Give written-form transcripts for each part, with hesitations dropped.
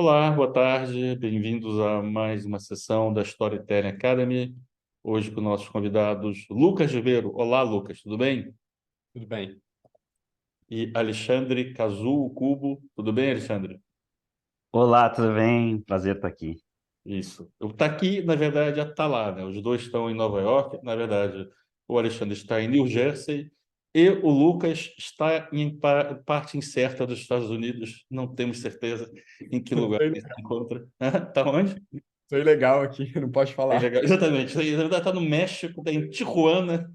Olá, boa tarde, bem-vindos a mais uma sessão da Storytelling Academy. Hoje com nossos convidados Lucas Ribeiro. Olá, Lucas, tudo bem? Tudo bem. E Alexandre Cazu Cubo. Tudo bem, Alexandre? Olá, tudo bem? Prazer estar aqui. Isso. Eu tá aqui, na verdade, está lá, né? Os dois estão em Nova York. Na verdade, o Alexandre está em New Jersey e o Lucas está em parte incerta dos Estados Unidos. Não temos certeza em que lugar ele se encontra. Está onde? Sou ilegal aqui, não posso É falar. legal. Exatamente. Ele está no México, está em Tijuana,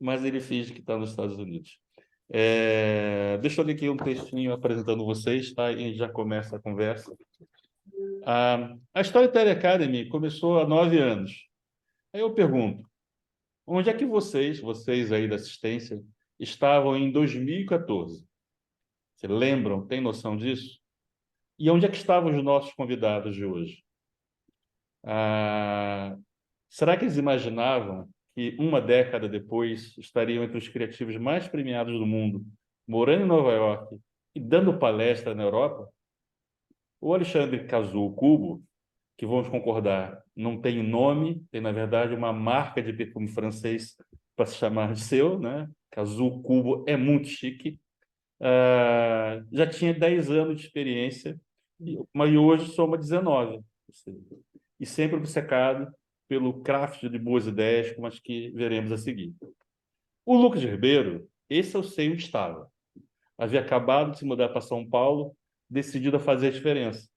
mas ele finge que está nos Estados Unidos. Deixa eu ler aqui um textinho apresentando vocês, tá? E a gente já começa a conversa. A Storytelling Academy começou há 9 anos. Aí eu pergunto, onde é que vocês aí da assistência, estavam em 2014? Você lembram? Tem noção disso? E onde é que estavam os nossos convidados de hoje? Ah, Será que eles imaginavam que uma década depois estariam entre os criativos mais premiados do mundo, morando em Nova York e dando palestra na Europa? O Alexandre Cazu Cubo, que vamos concordar, não tem nome, tem na verdade uma marca de perfume francês para se chamar de seu, né? Cazu Cubo é muito chique. Já tinha 10 anos de experiência, mas hoje soma 19. E sempre obcecado pelo craft de boas ideias, como as que veremos a seguir. O Lucas Ribeiro, esse eu sei onde estava. Havia acabado de se mudar para São Paulo, decidido a fazer a diferença.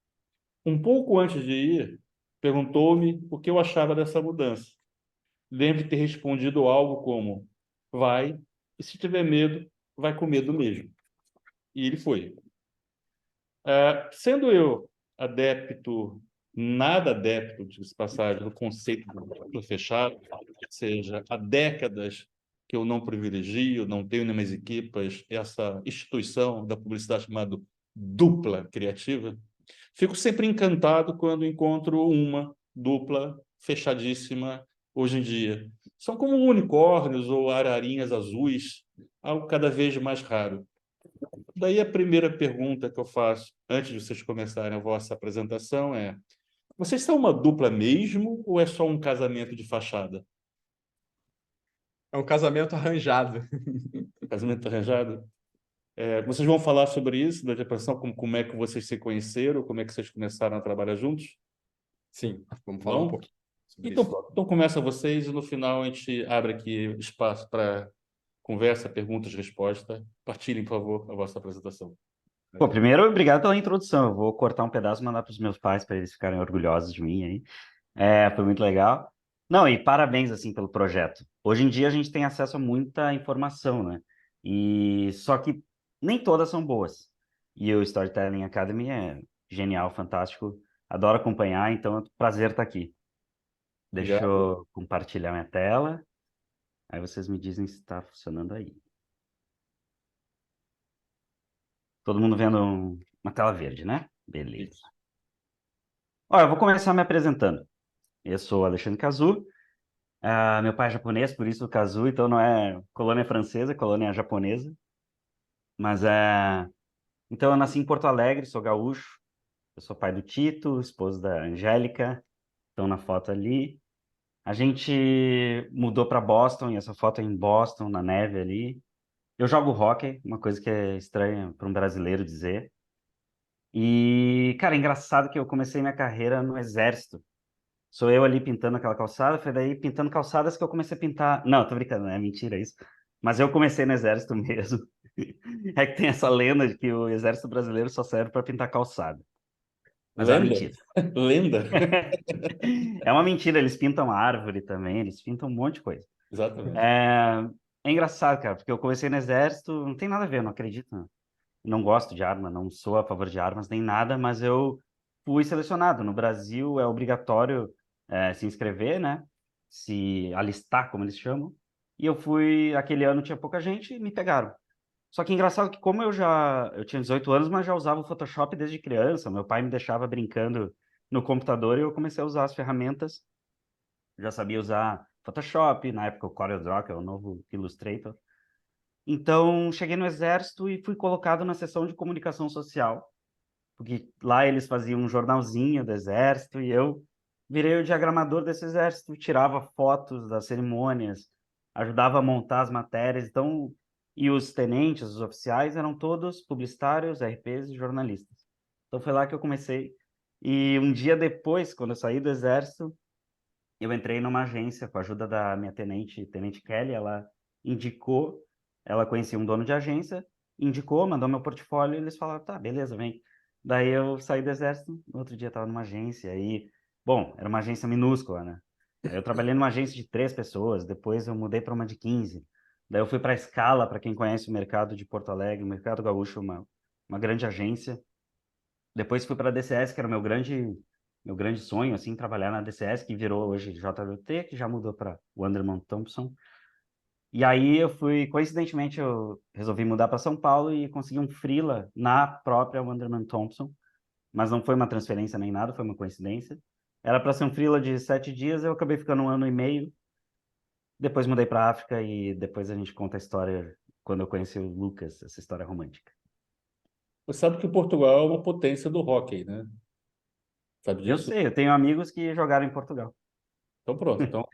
Um pouco antes de ir, perguntou-me o que eu achava dessa mudança. Lembro de ter respondido algo como: vai, e se tiver medo, vai com medo mesmo. E ele foi. Sendo eu adepto, nada adepto, de passagem, do conceito do fechado, ou seja, há décadas que eu não privilegio, não tenho nas minhas equipas essa instituição da publicidade chamada dupla criativa, fico sempre encantado quando encontro uma dupla fechadíssima hoje em dia. São como unicórnios ou ararinhas azuis, algo cada vez mais raro. Daí a primeira pergunta que eu faço antes de vocês começarem a vossa apresentação é: vocês são uma dupla mesmo ou é só um casamento de fachada? É um casamento arranjado. Casamento arranjado? Vocês vão falar sobre isso, da depressão, como é que vocês se conheceram, como é que vocês começaram a trabalhar juntos? Sim, vamos falar um Não? pouquinho sobre Então, isso. pronto. Então começa vocês e no final a gente abre aqui espaço para conversa, perguntas, resposta. Partilhem, por favor, a vossa apresentação. Pô, primeiro, obrigado pela introdução. Eu vou cortar um pedaço e mandar para os meus pais para eles ficarem orgulhosos de mim aí. Foi muito legal. Não, e parabéns, assim, pelo projeto. Hoje em dia a gente tem acesso a muita informação, né? E só que nem todas são boas. E o Storytelling Academy é genial, fantástico. Adoro acompanhar, então é um prazer estar aqui. Deixa Obrigado. eu compartilhar minha tela. Aí vocês me dizem se está funcionando aí. Todo mundo vendo uma tela verde, né? Beleza. Isso. Ó, eu vou começar me apresentando. Eu sou Alexandre Cazu. Meu pai é japonês, por isso o Cazu, então não é colônia francesa, é colônia japonesa. Mas então eu nasci em Porto Alegre, sou gaúcho. Eu sou pai do Tito, esposo da Angélica, estão na foto ali. A gente mudou para Boston, e essa foto é em Boston, na neve ali. Eu jogo hóquei, uma coisa que é estranha para um brasileiro dizer. E, cara, é engraçado que eu comecei minha carreira no exército. Sou eu ali pintando aquela calçada, foi daí pintando calçadas que eu comecei a pintar. Não, tô brincando, é mentira isso. Mas eu comecei no exército mesmo. É que tem essa lenda de que o exército brasileiro só serve para pintar calçada. Mas é uma Lenda? mentira. Lenda? É uma mentira, eles pintam árvore também, eles pintam um monte de coisa. Exatamente. É engraçado, cara, porque eu comecei no exército, não tem nada a ver, eu não acredito. Não gosto de arma, não sou a favor de armas nem nada, mas eu fui selecionado. No Brasil é obrigatório se inscrever, né? Se alistar, como eles chamam. E eu fui, aquele ano tinha pouca gente e me pegaram. Só que engraçado que como eu tinha 18 anos, mas já usava o Photoshop desde criança. Meu pai me deixava brincando no computador e eu comecei a usar as ferramentas. Já sabia usar Photoshop, na época o CorelDRAW, que é o novo Illustrator. Então, cheguei no Exército e fui colocado na seção de comunicação social porque lá eles faziam um jornalzinho do exército e eu virei o diagramador desse exército, tirava fotos das cerimônias, ajudava a montar as matérias, então, e os tenentes, os oficiais, eram todos publicitários, RPs e jornalistas. Então foi lá que eu comecei. E um dia depois, quando eu saí do exército, eu entrei numa agência com a ajuda da minha tenente Kelly, ela conhecia um dono de agência, indicou, mandou meu portfólio e eles falaram, tá, beleza, vem. Daí eu saí do exército, no outro dia estava numa agência e, bom, era uma agência minúscula, né? Aí eu trabalhei numa agência de 3 pessoas, depois eu mudei para uma de 15. Daí eu fui para a Scala, para quem conhece o mercado de Porto Alegre, o Mercado Gaúcho, uma grande agência. Depois fui para a DCS, que era o meu grande sonho, assim, trabalhar na DCS, que virou hoje JWT, que já mudou para Wunderman Thompson. E aí coincidentemente, eu resolvi mudar para São Paulo e consegui um freela na própria Wunderman Thompson, mas não foi uma transferência nem nada, foi uma coincidência. Era para ser um freela de 7 dias, eu acabei ficando 1 ano e meio. Depois mudei para a África e depois a gente conta a história quando eu conheci o Lucas, essa história romântica. Você sabe que Portugal é uma potência do hóquei, né? Sabe Eu disso? sei, eu tenho amigos que jogaram em Portugal. Então pronto. Então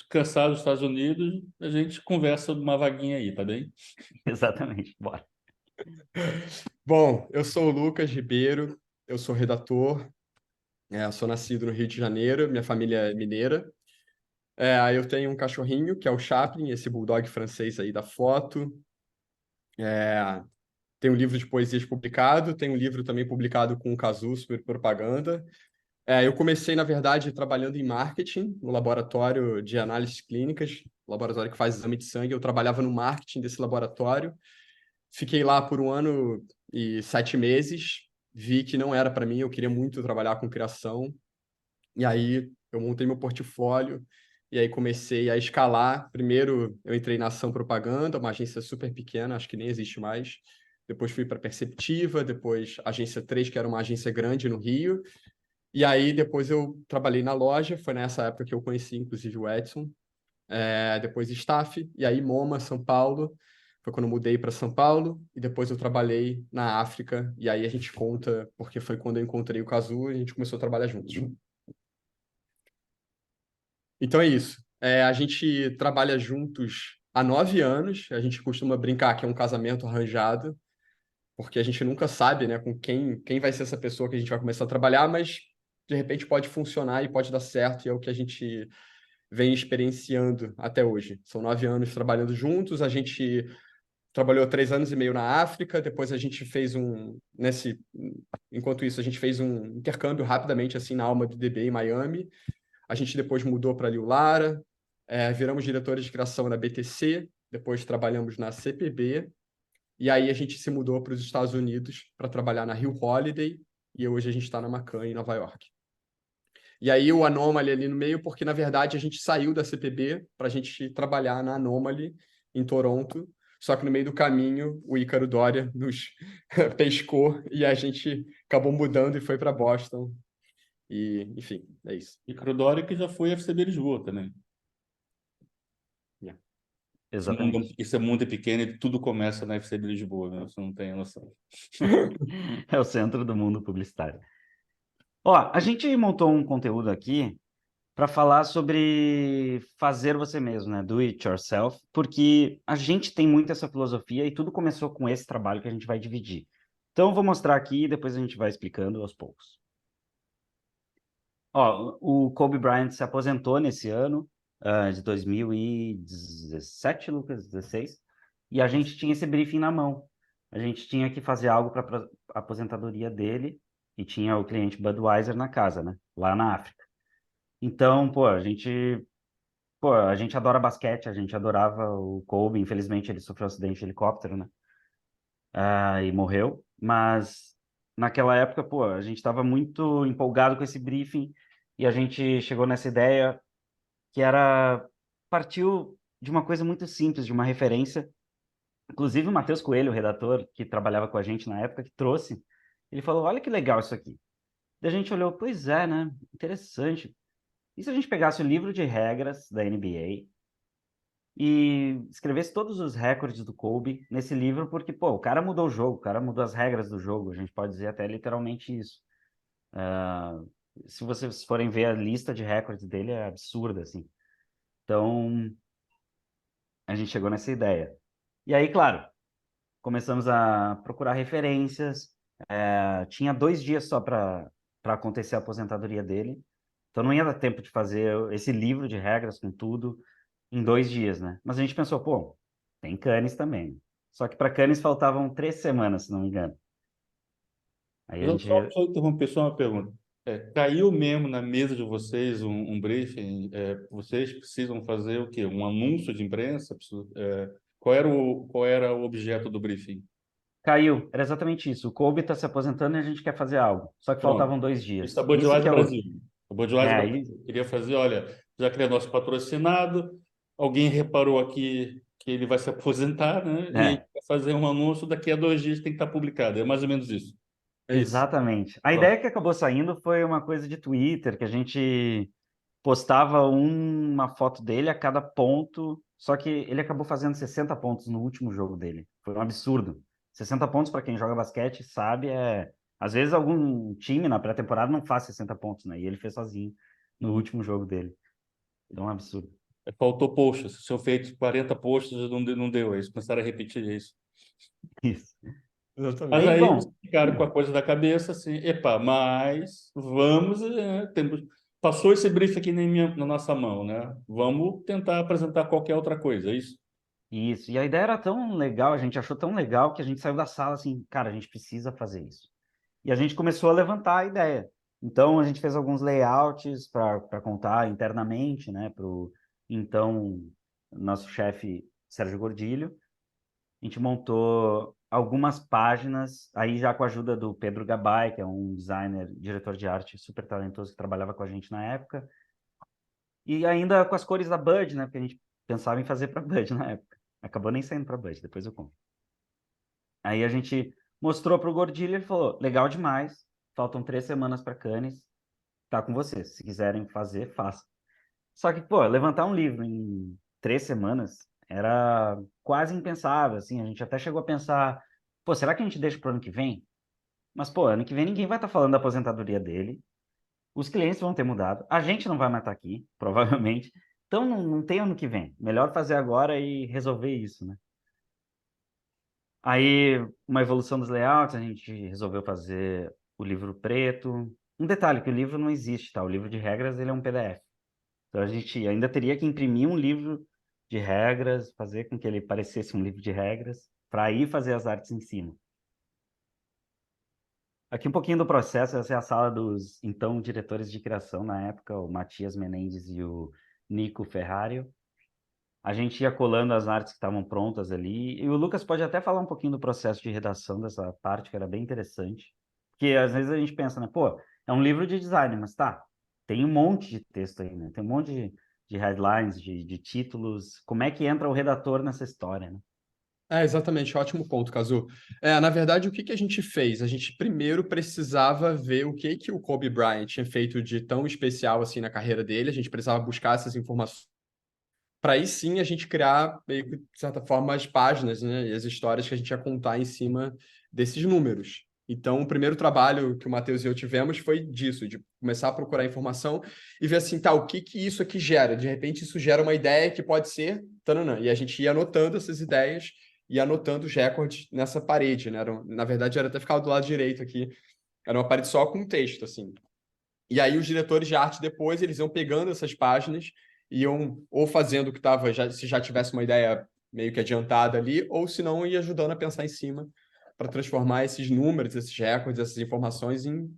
cansado dos Estados Unidos, a gente conversa uma vaguinha aí, tá bem? Exatamente, bora. Bom, eu sou o Lucas Ribeiro, eu sou redator, sou nascido no Rio de Janeiro, minha família é mineira. Aí eu tenho um cachorrinho, que é o Chaplin, esse bulldog francês aí da foto. Tem um livro de poesias publicado, tem um livro também publicado com o Cazu sobre propaganda. Eu comecei, na verdade, trabalhando em marketing, no laboratório de análises clínicas, laboratório que faz exame de sangue. Eu trabalhava no marketing desse laboratório. Fiquei lá por 1 ano e 7 meses. Vi que não era para mim, eu queria muito trabalhar com criação. E aí eu montei meu portfólio e aí comecei a escalar. Primeiro eu entrei na Ação Propaganda, uma agência super pequena, acho que nem existe mais. Depois fui para Perceptiva, depois Agência 3, que era uma agência grande no Rio. E aí depois eu trabalhei na loja, foi nessa época que eu conheci inclusive o Edson. Depois Staff, e aí MoMA, São Paulo. Foi quando eu mudei para São Paulo, e depois eu trabalhei na África, e aí a gente conta, porque foi quando eu encontrei o Cazu e a gente começou a trabalhar juntos. Então é isso. A gente trabalha juntos há 9 anos, a gente costuma brincar que é um casamento arranjado, porque a gente nunca sabe, né, com quem vai ser essa pessoa que a gente vai começar a trabalhar, mas de repente pode funcionar e pode dar certo, e é o que a gente vem experienciando até hoje. São 9 anos trabalhando juntos, a gente trabalhou 3 anos e meio na África, depois a gente fez enquanto isso, a gente fez um intercâmbio rapidamente, assim, na Alma do DB em Miami. A gente depois mudou para Rio Lara, viramos diretores de criação na BTC, depois trabalhamos na CPB, e aí a gente se mudou para os Estados Unidos para trabalhar na Rio Holiday, e hoje a gente está na Macan, em Nova York. E aí o Anomaly ali no meio, porque na verdade a gente saiu da CPB para a gente trabalhar na Anomaly em Toronto, só que no meio do caminho o Ícaro Doria nos pescou e a gente acabou mudando e foi para Boston. E, enfim, é isso. E Crodori que já foi FCB Lisboa também. Exatamente. Esse mundo é pequeno e tudo começa na FCB Lisboa, né? Você não tem noção. É o centro do mundo publicitário. Ó, a gente montou um conteúdo aqui para falar sobre fazer você mesmo, né? Do it yourself, porque a gente tem muito essa filosofia e tudo começou com esse trabalho que a gente vai dividir. Então, eu vou mostrar aqui e depois a gente vai explicando aos poucos. Ó, o Kobe Bryant se aposentou nesse ano, de 2017, Lucas, 16, e a gente tinha esse briefing na mão. A gente tinha que fazer algo para a aposentadoria dele e tinha o cliente Budweiser na casa, né? Lá na África. Então, a gente adora basquete, a gente adorava o Kobe, infelizmente ele sofreu um acidente de helicóptero, né? E morreu, mas naquela época, a gente estava muito empolgado com esse briefing e a gente chegou nessa ideia que partiu de uma coisa muito simples, de uma referência. Inclusive o Matheus Coelho, o redator que trabalhava com a gente na época, que trouxe, ele falou, olha que legal isso aqui. Daí a gente olhou, pois é, né? Interessante. E se a gente pegasse o livro de regras da NBA e escrevesse todos os recordes do Kobe nesse livro, porque, pô, o cara mudou o jogo, o cara mudou as regras do jogo, a gente pode dizer até literalmente isso. Ah, se vocês forem ver a lista de recordes dele, é absurda, assim. Então, a gente chegou nessa ideia. E aí, claro, começamos a procurar referências. Tinha 2 dias só para acontecer a aposentadoria dele. Então não ia dar tempo de fazer esse livro de regras com tudo em 2 dias, né? Mas a gente pensou, pô, tem Cannes também. Só que para Cannes faltavam 3 semanas, se não me engano. Aí a gente. Só interromper, só uma pergunta. Caiu mesmo na mesa de vocês um briefing? Vocês precisam fazer o quê? Um anúncio de imprensa? Qual era o objeto do briefing? Caiu, era exatamente isso. O Kobe está se aposentando e a gente quer fazer algo. Só que Pronto. faltavam dois Isso é dias. Isso que Budweiser é o. Brasil. A Budweiser Aí, Brasil queria fazer, olha, já que ele é nosso patrocinado, alguém reparou aqui que ele vai se aposentar, né? E a gente é, vai fazer um anúncio, daqui a 2 dias tem que estar publicado. É mais ou menos isso. É isso. exatamente. A Pronto. ideia que acabou saindo foi uma coisa de Twitter, que a gente postava uma foto dele a cada ponto, só que ele acabou fazendo 60 pontos no último jogo dele. Foi um absurdo. 60 pontos, para quem joga basquete, sabe, às vezes algum time na pré-temporada não faz 60 pontos, né? E ele fez sozinho no Uhum. último jogo dele. Então, é um absurdo. Faltou posts. Se eu feito 40 posts, não deu. Eles começaram a repetir isso. Isso. Mas Exatamente. Aí, aí vocês bom, ficaram com a coisa da cabeça assim, epa, mas vamos, passou esse brief aqui na nossa mão, né? Vamos tentar apresentar qualquer outra coisa, é isso? isso. E a ideia era tão legal, a gente achou tão legal que a gente saiu da sala assim, cara, a gente precisa fazer isso. E a gente começou a levantar a ideia. Então, a gente fez alguns layouts para contar internamente, né, para o então nosso chefe Sérgio Gordilho. A gente montou algumas páginas, aí já com a ajuda do Pedro Gabay, que é um designer, diretor de arte super talentoso que trabalhava com a gente na época, e ainda com as cores da Bud, né, porque a gente pensava em fazer para Bud na época. Acabou nem saindo para Bud, depois eu conto. Aí a gente mostrou para o Gordilho e ele falou: legal demais, faltam 3 semanas para Cannes, tá com vocês. Se quiserem fazer, faça. Só que, pô, levantar um livro em 3 semanas era quase impensável, assim. A gente até chegou a pensar: pô, será que a gente deixa pro ano que vem? Mas, pô, ano que vem ninguém vai estar falando da aposentadoria dele, os clientes vão ter mudado, a gente não vai mais estar aqui, provavelmente. Então não tem ano que vem. Melhor fazer agora e resolver isso, né? Aí, uma evolução dos layouts, a gente resolveu fazer o livro preto. Um detalhe, que o livro não existe, tá? O livro de regras, ele é um PDF. Então, a gente ainda teria que imprimir um livro de regras, fazer com que ele parecesse um livro de regras, para aí fazer as artes em cima. Aqui um pouquinho do processo, essa é a sala dos, então, diretores de criação na época, o Matias Menendez e o Nico Ferrario. A gente ia colando as artes que estavam prontas ali. E o Lucas pode até falar um pouquinho do processo de redação dessa parte, que era bem interessante. Porque às vezes a gente pensa, né? Pô, é um livro de design, mas tá, tem um monte de texto aí, né? Tem um monte de headlines, de títulos. Como é que entra o redator nessa história, né? Exatamente, ótimo ponto, Cazu. Na verdade, o que que a gente fez? A gente primeiro precisava ver o que que o Kobe Bryant tinha feito de tão especial assim na carreira dele. A gente precisava buscar essas informações para aí sim a gente criar, meio que, de certa forma, as páginas, né, e as histórias que a gente ia contar em cima desses números. Então, o primeiro trabalho que o Matheus e eu tivemos foi disso, de começar a procurar informação e ver assim, tá, o que que isso aqui gera? De repente, isso gera uma ideia que pode ser, tananã. E a gente ia anotando essas ideias e anotando os recordes nessa parede, né? Na verdade, era até ficar do lado direito aqui. Era uma parede só com texto, assim. E aí os diretores de arte depois, eles iam pegando essas páginas, iam ou fazendo o que estava, se já tivesse uma ideia meio que adiantada ali, ou se não, ia ajudando a pensar em cima para transformar esses números, esses recordes, essas informações em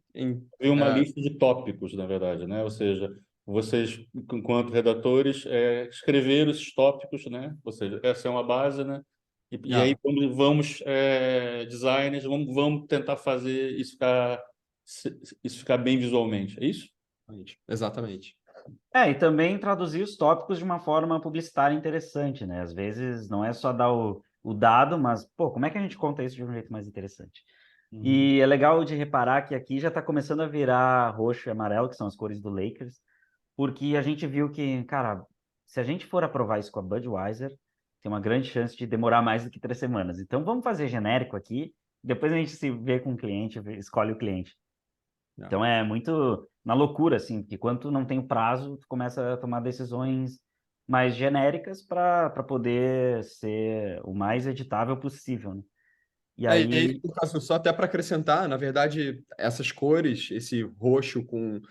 Tem uma lista de tópicos, na verdade, né? Ou seja, vocês, enquanto redatores, escreveram esses tópicos, né? Ou seja, essa é uma base, né? E aí ah, designers, vamos tentar fazer isso ficar bem visualmente, é isso? exatamente. E também traduzir os tópicos de uma forma publicitária interessante, né? Às vezes não é só dar o dado, mas, pô, como é que a gente conta isso de um jeito mais interessante? Uhum. E é legal de reparar que aqui já está começando a virar roxo e amarelo, que são as cores do Lakers, porque a gente viu que, cara, se a gente for aprovar isso com a Budweiser, tem uma grande chance de demorar mais do que 3 semanas. Então, vamos fazer genérico aqui, depois a gente se vê com o cliente, escolhe o cliente. Então, é muito na loucura, assim, porque quando tu não tem o prazo, tu começa a tomar decisões mais genéricas para poder ser o mais editável possível, né? E É isso, aí, no caso, só até para acrescentar, na verdade, essas cores, esse roxo com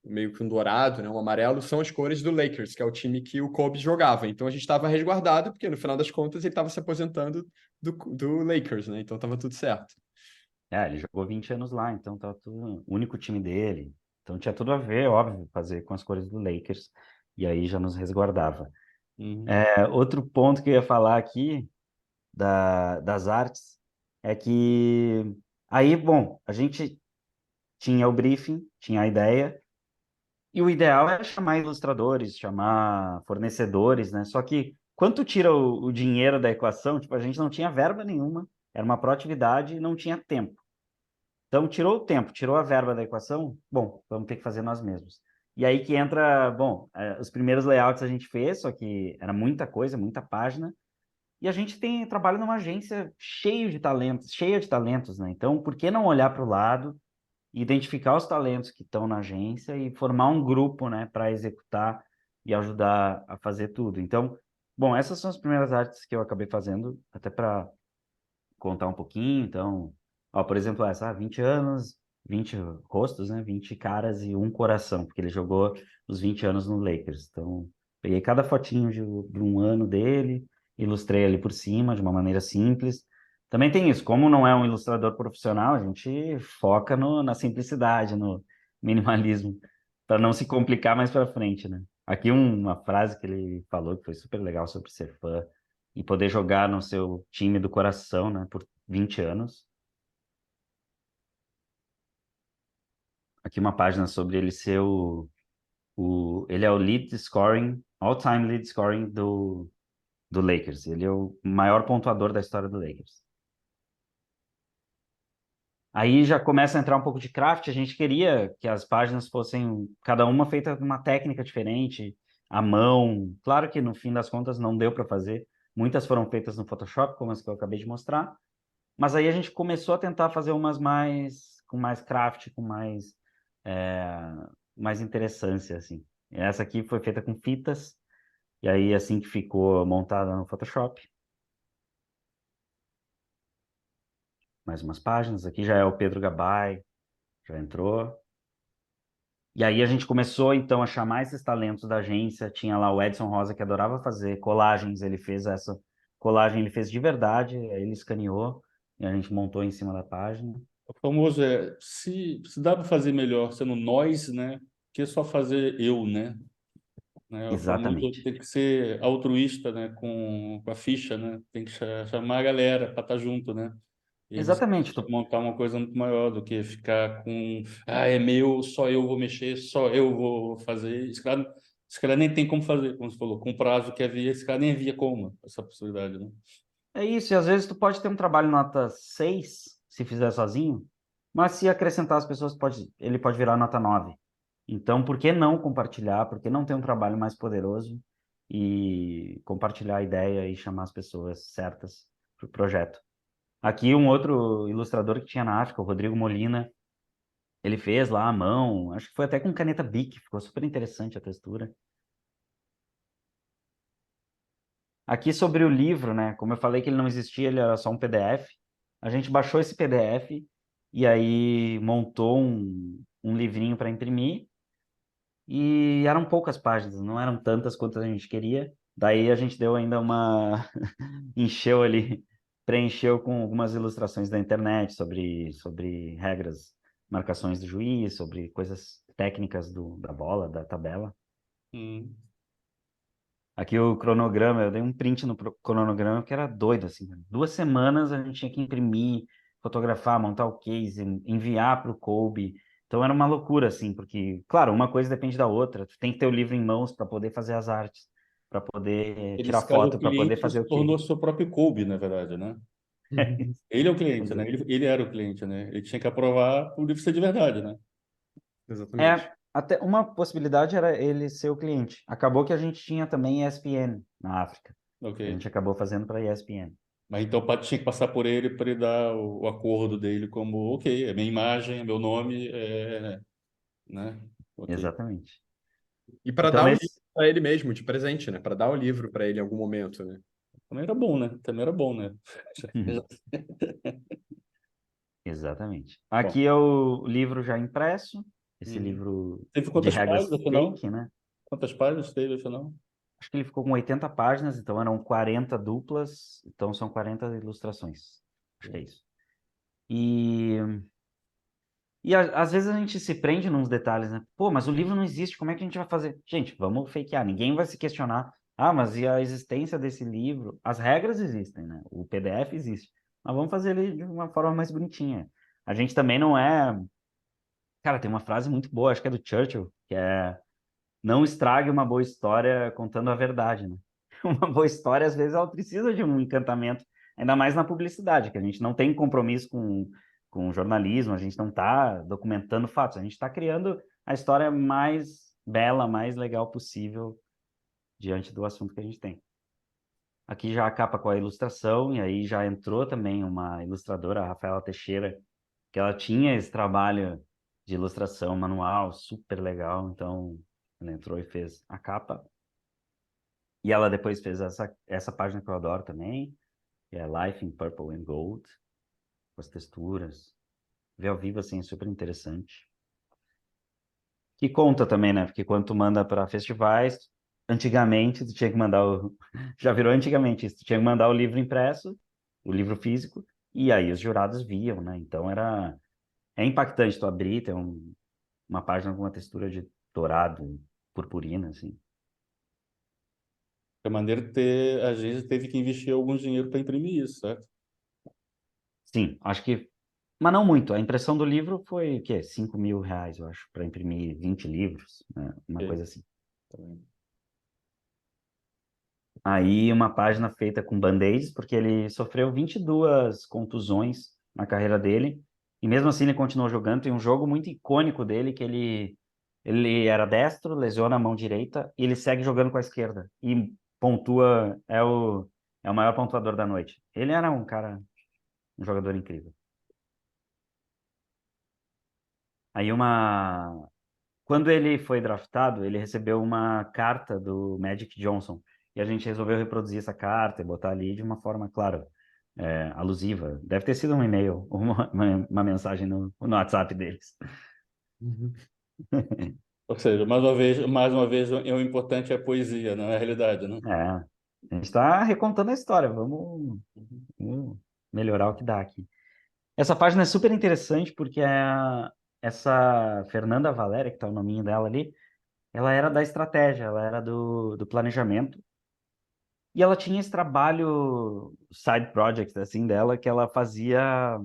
meio que um dourado, né, um amarelo, são as cores do Lakers, que é o time que o Kobe jogava. Então a gente estava resguardado, porque no final das contas ele estava se aposentando do Lakers, né? Então estava tudo certo. ele jogou 20 anos lá, então tá tudo, o único time dele. Então tinha tudo a ver, óbvio, fazer com as cores do Lakers. E aí já nos resguardava. Uhum. Outro ponto que eu ia falar aqui das artes é que aí, bom, a gente tinha o briefing, tinha a ideia, e o ideal era chamar ilustradores, chamar fornecedores, né? Só que quando tu tira o dinheiro da equação, tipo, a gente não tinha verba nenhuma, era uma proatividade e não tinha tempo. Então, tirou o tempo, tirou a verba da equação, bom, vamos ter que fazer nós mesmos. E aí que entra, bom, os primeiros layouts a gente fez, só que era muita coisa, muita página, e a gente trabalha numa agência cheia de talentos, né? Então, por que não olhar para o lado, identificar os talentos que estão na agência e formar um grupo, né, para executar e ajudar a fazer tudo? Então, bom, essas são as primeiras artes que eu acabei fazendo, até para contar um pouquinho. Então, ó, por exemplo, essa, 20 anos, 20 rostos, né, 20 caras e um coração, porque ele jogou os 20 anos no Lakers. Então, peguei cada fotinho de um ano dele, ilustrei ali por cima de uma maneira simples. Também tem isso, como não é um ilustrador profissional, a gente foca na simplicidade, no minimalismo, para não se complicar mais para frente, né? Aqui uma frase que ele falou que foi super legal sobre ser fã e poder jogar no seu time do coração, né, por 20 anos. Aqui uma página sobre ele ser ele é o lead scoring, all-time lead scoring do Lakers. Ele é o maior pontuador da história do Lakers. Aí já começa a entrar um pouco de craft. A gente queria que as páginas fossem, cada uma feita de uma técnica diferente, à mão. Claro que no fim das contas não deu para fazer. Muitas foram feitas no Photoshop, como as que eu acabei de mostrar. Mas aí a gente começou a tentar fazer umas com mais craft, com é, mais interessância, assim. Essa aqui foi feita com fitas, e aí assim que ficou montada no Photoshop. Mais umas páginas. Aqui já é o Pedro Gabay, já entrou. E aí a gente começou, então, a chamar esses talentos da agência. Tinha lá o Edson Rosa, que adorava fazer colagens. Ele fez essa colagem, ele fez de verdade, aí ele escaneou, e a gente montou em cima da página. O famoso se dá para fazer melhor sendo nós, né? Que só fazer eu, né? O famoso Exatamente. tem que ser altruísta, né? Com a ficha, né? Tem que chamar a galera para estar junto, né? E aí você Exatamente. consegue montar uma coisa muito maior do que ficar com, é meu, só eu vou mexer, só eu vou fazer. Esse cara nem tem como fazer, como você falou, com o prazo que havia, esse cara nem havia como essa possibilidade, né? É isso, e às vezes tu pode ter um trabalho nota 6 se fizer sozinho, mas se acrescentar as pessoas, ele pode virar nota 9. Então, por que não compartilhar? Por que não ter um trabalho mais poderoso e compartilhar a ideia e chamar as pessoas certas para o projeto? Aqui, um outro ilustrador que tinha na África, o Rodrigo Molina, ele fez lá à mão, acho que foi até com caneta Bic, ficou super interessante a textura. Aqui sobre o livro, né? Como eu falei que ele não existia, ele era só um PDF. A gente baixou esse PDF e aí montou um livrinho para imprimir. E eram poucas páginas, não eram tantas quanto a gente queria. Daí a gente deu ainda uma. Encheu ali, preencheu com algumas ilustrações da internet sobre regras, marcações do juiz, sobre coisas técnicas da bola, da tabela. Hum. Aqui o cronograma, eu dei um print no cronograma que era doido, assim. 2 semanas a gente tinha que imprimir, fotografar, montar o case, enviar para o Kobe. Então era uma loucura, assim, porque, claro, uma coisa depende da outra. Tu tem que ter o livro em mãos para poder fazer as artes, para poder E tirar nesse caso, o foto, para poder cliente fazer se o quê? tornou seu próprio Kobe, na verdade, né? Ele é o cliente, né? Ele era o cliente, né? Ele tinha que aprovar o livro ser de verdade, né? É, Exatamente. Até uma possibilidade era ele ser o cliente. Acabou que a gente tinha também ESPN na África. Ok. A gente acabou fazendo para ESPN. Mas então tinha que passar por ele para ele dar o acordo dele como, ok, é minha imagem, é meu nome, né? Ok. Exatamente. E para Então dar o livro esse, para ele mesmo, de presente, né? Para dar o livro para ele em algum momento, né? Também era bom, né? Também era bom, né? exatamente. Bom, Aqui é o livro já impresso, esse uhum. livro Teve de quantas regras páginas, afinal? fake, né? Quantas páginas teve, afinal? Acho que ele ficou com 80 páginas, então eram 40 duplas, então são 40 ilustrações. Acho que é isso. E, às vezes a gente se prende nos detalhes, né? Pô, mas o livro não existe, como é que a gente vai fazer? Gente, vamos fakear, ninguém vai se questionar. Ah, mas e a existência desse livro? As regras existem, né? O PDF existe. Mas vamos fazer ele de uma forma mais bonitinha. A gente também não é. Cara, tem uma frase muito boa, acho que é do Churchill, que é: não estrague uma boa história contando a verdade, né? Uma boa história, às vezes, ela precisa de um encantamento, ainda mais na publicidade, que a gente não tem compromisso com o jornalismo, a gente não está documentando fatos, a gente está criando a história mais bela, mais legal possível diante do assunto que a gente tem. Aqui já a capa com a ilustração, e aí já entrou também uma ilustradora, a Rafaela Teixeira, que ela tinha esse trabalho de ilustração manual super legal, então ela entrou e fez a capa. E ela depois fez essa página que eu adoro também, que é Life in Purple and Gold, com as texturas. Ver ao vivo, assim, é super interessante. Que conta também, né? Porque quando tu manda para festivais, antigamente tu tinha que mandar o... Já virou antigamente isso, tu tinha que mandar o livro impresso, o livro físico, e aí os jurados viam, né? Então era... É impactante tu abrir, ter uma página com uma textura de dourado, purpurina, assim. De maneira que a gente teve que investir algum dinheiro para imprimir isso, certo? Sim, acho que... Mas não muito. A impressão do livro foi, o quê? 5.000 reais, eu acho, para imprimir 20 livros, né? Uma Ok, coisa assim. tá bem. Aí uma página feita com band-aids, porque ele sofreu 22 contusões na carreira dele, e mesmo assim ele continuou jogando. Tem um jogo muito icônico dele, que ele era destro, lesiona a mão direita, e ele segue jogando com a esquerda, e pontua, é o maior pontuador da noite. Ele era um cara, um jogador incrível. Aí Quando ele foi draftado, ele recebeu uma carta do Magic Johnson. E a gente resolveu reproduzir essa carta e botar ali de uma forma, claro, alusiva. Deve ter sido um e-mail, uma mensagem no WhatsApp deles. Uhum. Ou seja, mais uma vez, o importante é a poesia, não é a realidade, né? É, a gente está recontando a história. Vamos melhorar o que dá aqui. Essa página é super interessante porque essa Fernanda Valéria, que está o nominho dela ali, ela era da estratégia, ela era do planejamento. E ela tinha esse trabalho, side project, assim, dela, que ela fazia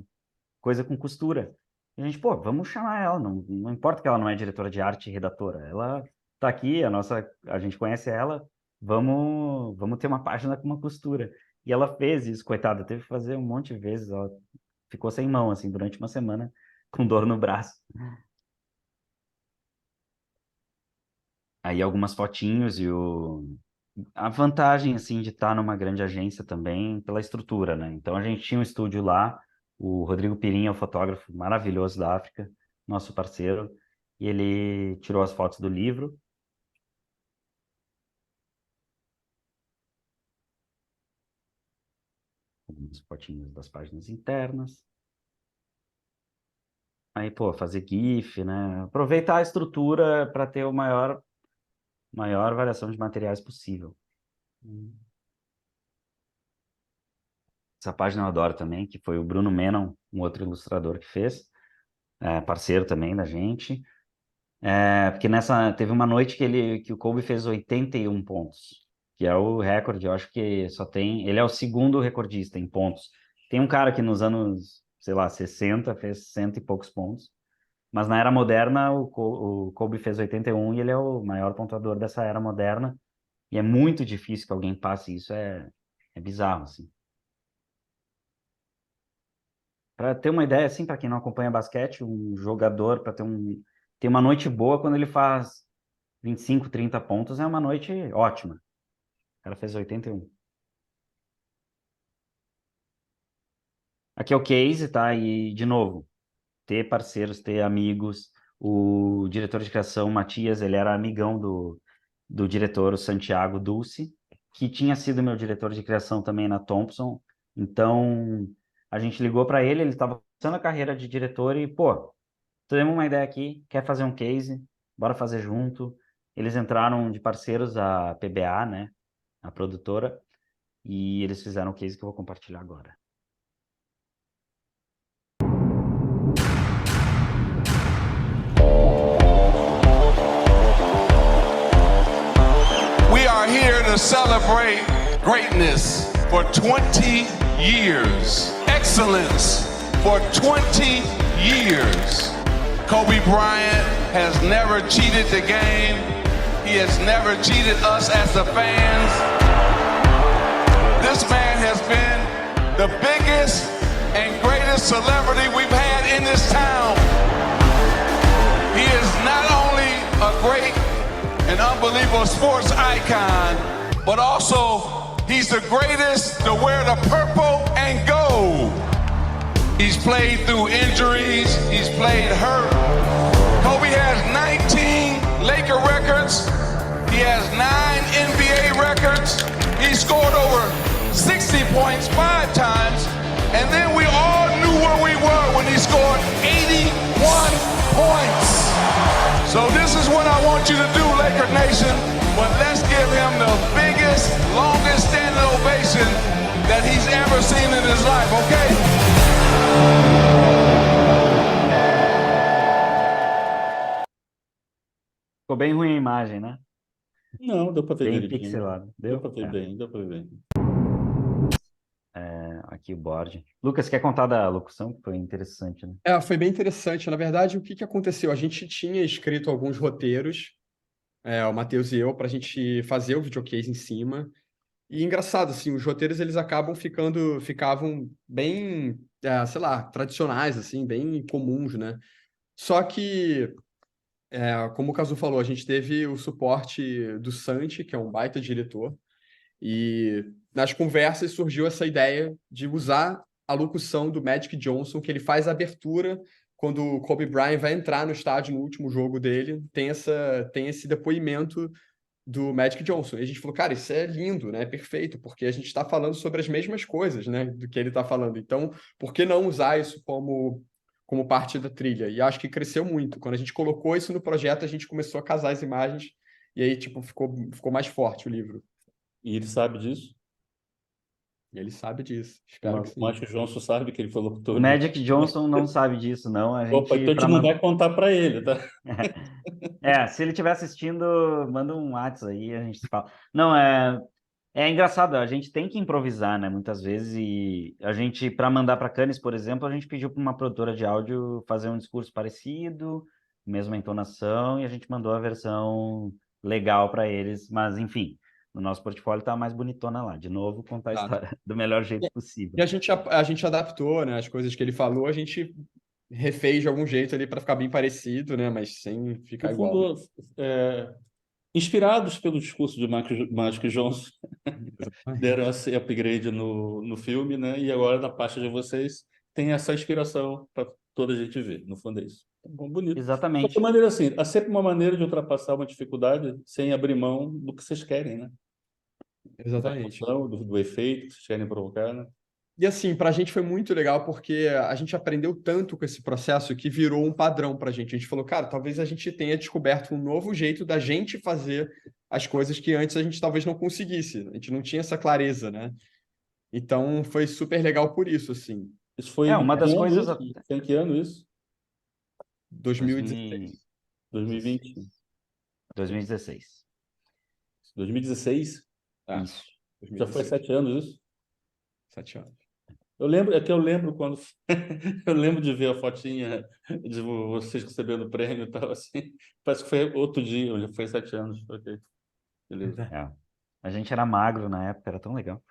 coisa com costura. E a gente, pô, vamos chamar ela, não importa que ela não é diretora de arte e redatora, ela tá aqui, a gente conhece ela, vamos ter uma página com uma costura. E ela fez isso, coitada, teve que fazer um monte de vezes, ela ficou sem mão, assim, durante uma semana, com dor no braço. Aí algumas fotinhos a vantagem, assim, de estar numa grande agência também, pela estrutura, né? Então, a gente tinha um estúdio lá, o Rodrigo Pirim é o fotógrafo maravilhoso da África, nosso parceiro, e ele tirou as fotos do livro. Algumas fotinhas das páginas internas. Aí, pô, fazer GIF, né? Aproveitar a estrutura para ter maior variação de materiais possível. Essa página eu adoro também, que foi o Bruno Menon, um outro ilustrador que fez, parceiro também da gente. Porque teve uma noite que o Kobe fez 81 pontos, que é o recorde. Eu acho que só tem. Ele é o segundo recordista em pontos. Tem um cara que nos anos, sei lá, 60 fez cento e poucos pontos. Mas na era moderna, o Kobe fez 81 e ele é o maior pontuador dessa era moderna. E é muito difícil que alguém passe isso. É bizarro, assim. Para ter uma ideia, assim, para quem não acompanha basquete, um jogador, para ter tem uma noite boa quando ele faz 25, 30 pontos, é uma noite ótima. O cara fez 81. Aqui é o case, tá? E, de novo, ter parceiros, ter amigos. O diretor de criação, Matias, ele era amigão do diretor, o Santiago Dulce, que tinha sido meu diretor de criação também na Thompson. Então, a gente ligou para ele, ele estava começando a carreira de diretor e, pô, temos uma ideia aqui, quer fazer um case, bora fazer junto. Eles entraram de parceiros a PBA, né, a produtora, e eles fizeram o case que eu vou compartilhar agora. We are here to celebrate greatness for 20 years. Excellence for 20 years. Kobe Bryant has never cheated the game. He has never cheated us as the fans. This man has been the biggest and greatest celebrity we've had in this town. He is not only a great and unbelievable sports icon, but also he's the greatest to wear the purple and gold. He's played through injuries, he's played hurt. Kobe has 19 Laker records, he has 9 NBA records, he scored over 60 points 5 times, and then we all knew where we were when he scored 81 points. So this is what I want you to do, Laker Nation, but let's give him the biggest, longest standing ovation that he's ever seen in his life, okay? Ficou bem ruim a imagem, né? Não, deu para ver Bem direitinho. pixelado. Deu para ver É. bem, deu para ver bem. Aqui o board. Lucas, quer contar da locução? Que foi interessante, né? Foi bem interessante. Na verdade, o que que aconteceu? A gente tinha escrito alguns roteiros, o Matheus e eu, para a gente fazer o videocase em cima. E engraçado, assim, os roteiros eles ficavam bem, sei lá, tradicionais, assim, bem comuns, né? Só que, como o Cazu falou, a gente teve o suporte do Santi, que é um baita diretor, e nas conversas surgiu essa ideia de usar a locução do Magic Johnson, que ele faz a abertura quando o Kobe Bryant vai entrar no estádio no último jogo dele, tem esse depoimento do Magic Johnson. E a gente falou, cara, isso é lindo, né? É perfeito, porque a gente está falando sobre as mesmas coisas, né? Do que ele está falando. Então, por que não usar isso como parte da trilha? E acho que cresceu muito. Quando a gente colocou isso no projeto, a gente começou a casar as imagens e aí, tipo, ficou mais forte o livro. E ele sabe disso? E ele sabe disso. Espero que sim. Mas o Johnson sabe que ele falou com O todo Magic Johnson não sabe disso, não. A Opa, gente, então a gente não vai contar para ele, tá? se ele estiver assistindo, manda um WhatsApp aí, a gente se fala. Não, é engraçado, a gente tem que improvisar, né, muitas vezes, e a gente, para mandar para Cannes, por exemplo, a gente pediu para uma produtora de áudio fazer um discurso parecido, mesma entonação, e a gente mandou a versão legal para eles, mas, enfim, no nosso portfólio tá mais bonitona lá. De novo, contar a história do melhor jeito possível. E a gente adaptou, né, as coisas que ele falou, a gente refez de algum jeito ali para ficar bem parecido, né, mas sem ficar igual. Inspirados pelo discurso de Magic Johnson, deram esse upgrade no filme, né? E agora na pasta de vocês tem essa inspiração para toda a gente ver. No fundo é isso. Tá bom, bonito. Exatamente. De maneira assim, há sempre uma maneira de ultrapassar uma dificuldade sem abrir mão do que vocês querem, né? Exatamente. Do efeito que vocês querem provocar, né? E assim, para a gente foi muito legal porque a gente aprendeu tanto com esse processo que virou um padrão para a gente. A gente falou, cara, talvez a gente tenha descoberto um novo jeito da gente fazer as coisas que antes a gente talvez não conseguisse. A gente não tinha essa clareza, né? Então foi super legal por isso, assim. Isso foi uma das coisas... Foi em que ano isso? 2016. 2020. 2016. 2016? Isso. Já foi 7 anos isso? 7 anos. Eu lembro quando eu lembro de ver a fotinha de vocês recebendo o prêmio e tal assim. Parece que foi outro dia, já foi 7 anos. Ok. Beleza. A gente era magro na época, era tão legal.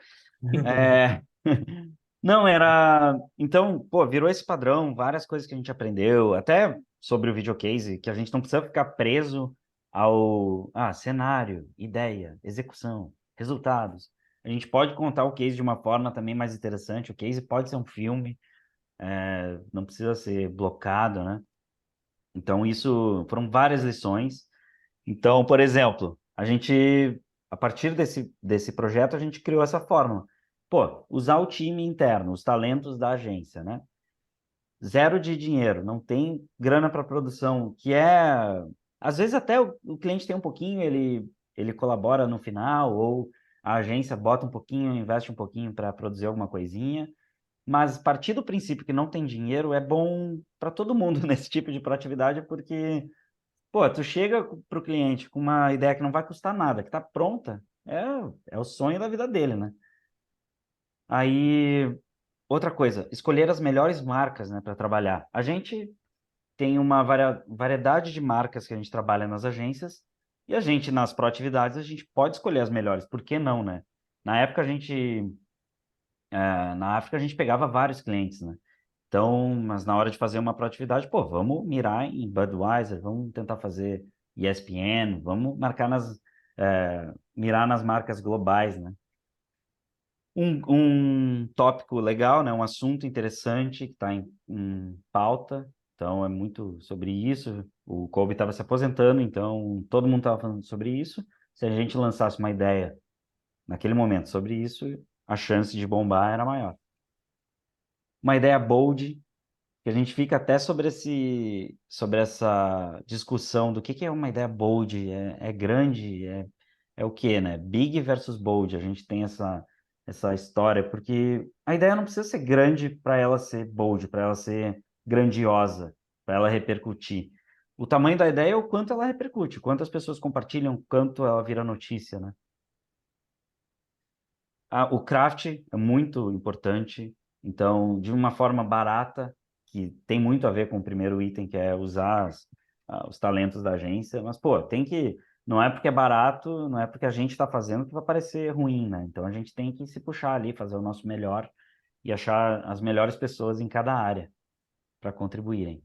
Não, era. Então, pô, virou esse padrão, várias coisas que a gente aprendeu, até sobre o videocase, que a gente não precisa ficar preso ao cenário, ideia, execução, resultados. A gente pode contar o case de uma forma também mais interessante. O case pode ser um filme, não precisa ser blocado, né? Então, isso foram várias lições. Então, por exemplo, a partir desse projeto, a gente criou essa fórmula. Pô, usar o time interno, os talentos da agência, né? Zero de dinheiro, não tem grana para produção, que é... Às vezes até o cliente tem um pouquinho, ele colabora no final, ou a agência bota um pouquinho, investe um pouquinho para produzir alguma coisinha, mas partir do princípio que não tem dinheiro é bom para todo mundo nesse tipo de proatividade, porque pô, tu chega pro cliente com uma ideia que não vai custar nada, que tá pronta, é o sonho da vida dele, né? Aí, outra coisa, escolher as melhores marcas, né, para trabalhar. A gente tem uma variedade de marcas que a gente trabalha nas agências, e a gente, nas proatividades, a gente pode escolher as melhores, por que não, né? Na época, na África, a gente pegava vários clientes, né? Então, mas na hora de fazer uma proatividade, pô, vamos mirar em Budweiser, vamos tentar fazer ESPN, vamos mirar nas marcas globais, né? Um tópico legal, né? Um assunto interessante que está em pauta, então é muito sobre isso. O Kobe estava se aposentando, então todo mundo estava falando sobre isso. Se a gente lançasse uma ideia naquele momento sobre isso, a chance de bombar era maior. Uma ideia bold, que a gente fica até sobre essa discussão do que é uma ideia bold, é grande, é o quê, né? Big versus bold, a gente tem essa história, porque a ideia não precisa ser grande para ela ser bold, para ela ser grandiosa, para ela repercutir. O tamanho da ideia é o quanto ela repercute, quantas pessoas compartilham, quanto ela vira notícia, né? O craft é muito importante, então, de uma forma barata, que tem muito a ver com o primeiro item, que é usar os talentos da agência, mas, pô, não é porque é barato, não é porque a gente está fazendo que vai parecer ruim, né? Então, a gente tem que se puxar ali, fazer o nosso melhor e achar as melhores pessoas em cada área para contribuírem.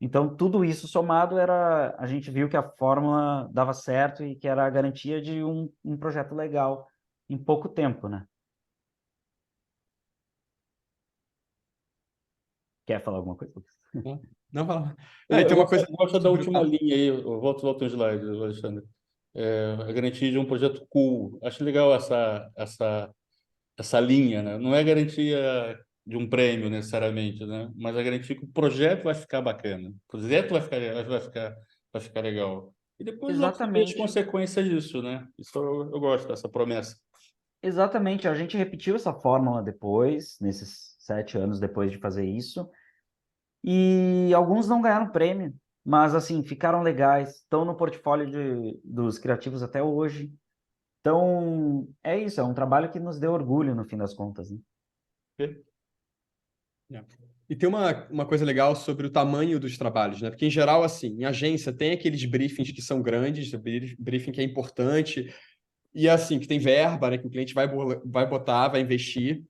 Então, tudo isso somado a gente viu que a fórmula dava certo e que era a garantia de um projeto legal em pouco tempo, né? Quer falar alguma coisa, Lucas? Não, fala. Eu, E eu tem uma gosto, coisa eu gosto da sobre última linha aí, eu volto um slide, Alexandre. A garantia de um projeto cool. Acho legal essa linha, né? Não é garantia de um prêmio necessariamente, né? Mas a garantia que o projeto vai ficar bacana. O projeto vai ficar legal. E depois logo se vê as Exatamente. consequências disso, né? Isso eu gosto dessa promessa. Exatamente. A gente repetiu essa fórmula depois, nesses 7 anos depois de fazer isso, e alguns não ganharam prêmio, mas assim, ficaram legais, estão no portfólio dos criativos até hoje. Então, é isso, é um trabalho que nos deu orgulho no fim das contas, né? E tem uma coisa legal sobre o tamanho dos trabalhos, né? Porque, em geral, assim, em agência tem aqueles briefings que são grandes, o briefing que é importante, e assim, que tem verba, né? Que o cliente vai botar, vai investir.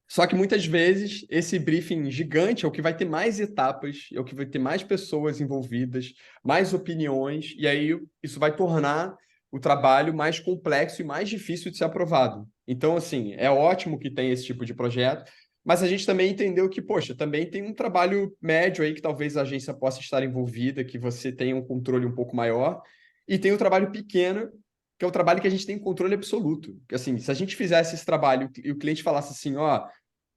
Só que muitas vezes esse briefing gigante é o que vai ter mais etapas, é o que vai ter mais pessoas envolvidas, mais opiniões, e aí isso vai tornar o trabalho mais complexo e mais difícil de ser aprovado. Então, assim, é ótimo que tem esse tipo de projeto, mas a gente também entendeu que, poxa, também tem um trabalho médio aí que talvez a agência possa estar envolvida, que você tenha um controle um pouco maior, e tem o trabalho pequeno, que é o trabalho que a gente tem controle absoluto. Assim, se a gente fizesse esse trabalho e o cliente falasse assim, ó,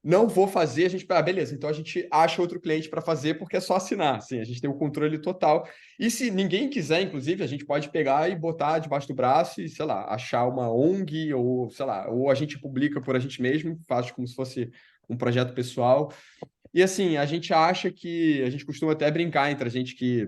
não vou fazer, a gente, beleza, então a gente acha outro cliente para fazer porque é só assinar, assim, a gente tem o controle total. E se ninguém quiser, inclusive, a gente pode pegar e botar debaixo do braço e, sei lá, achar uma ONG ou, sei lá, ou a gente publica por a gente mesmo, faz como se fosse um projeto pessoal. E assim, a gente acha que, a gente costuma até brincar entre a gente que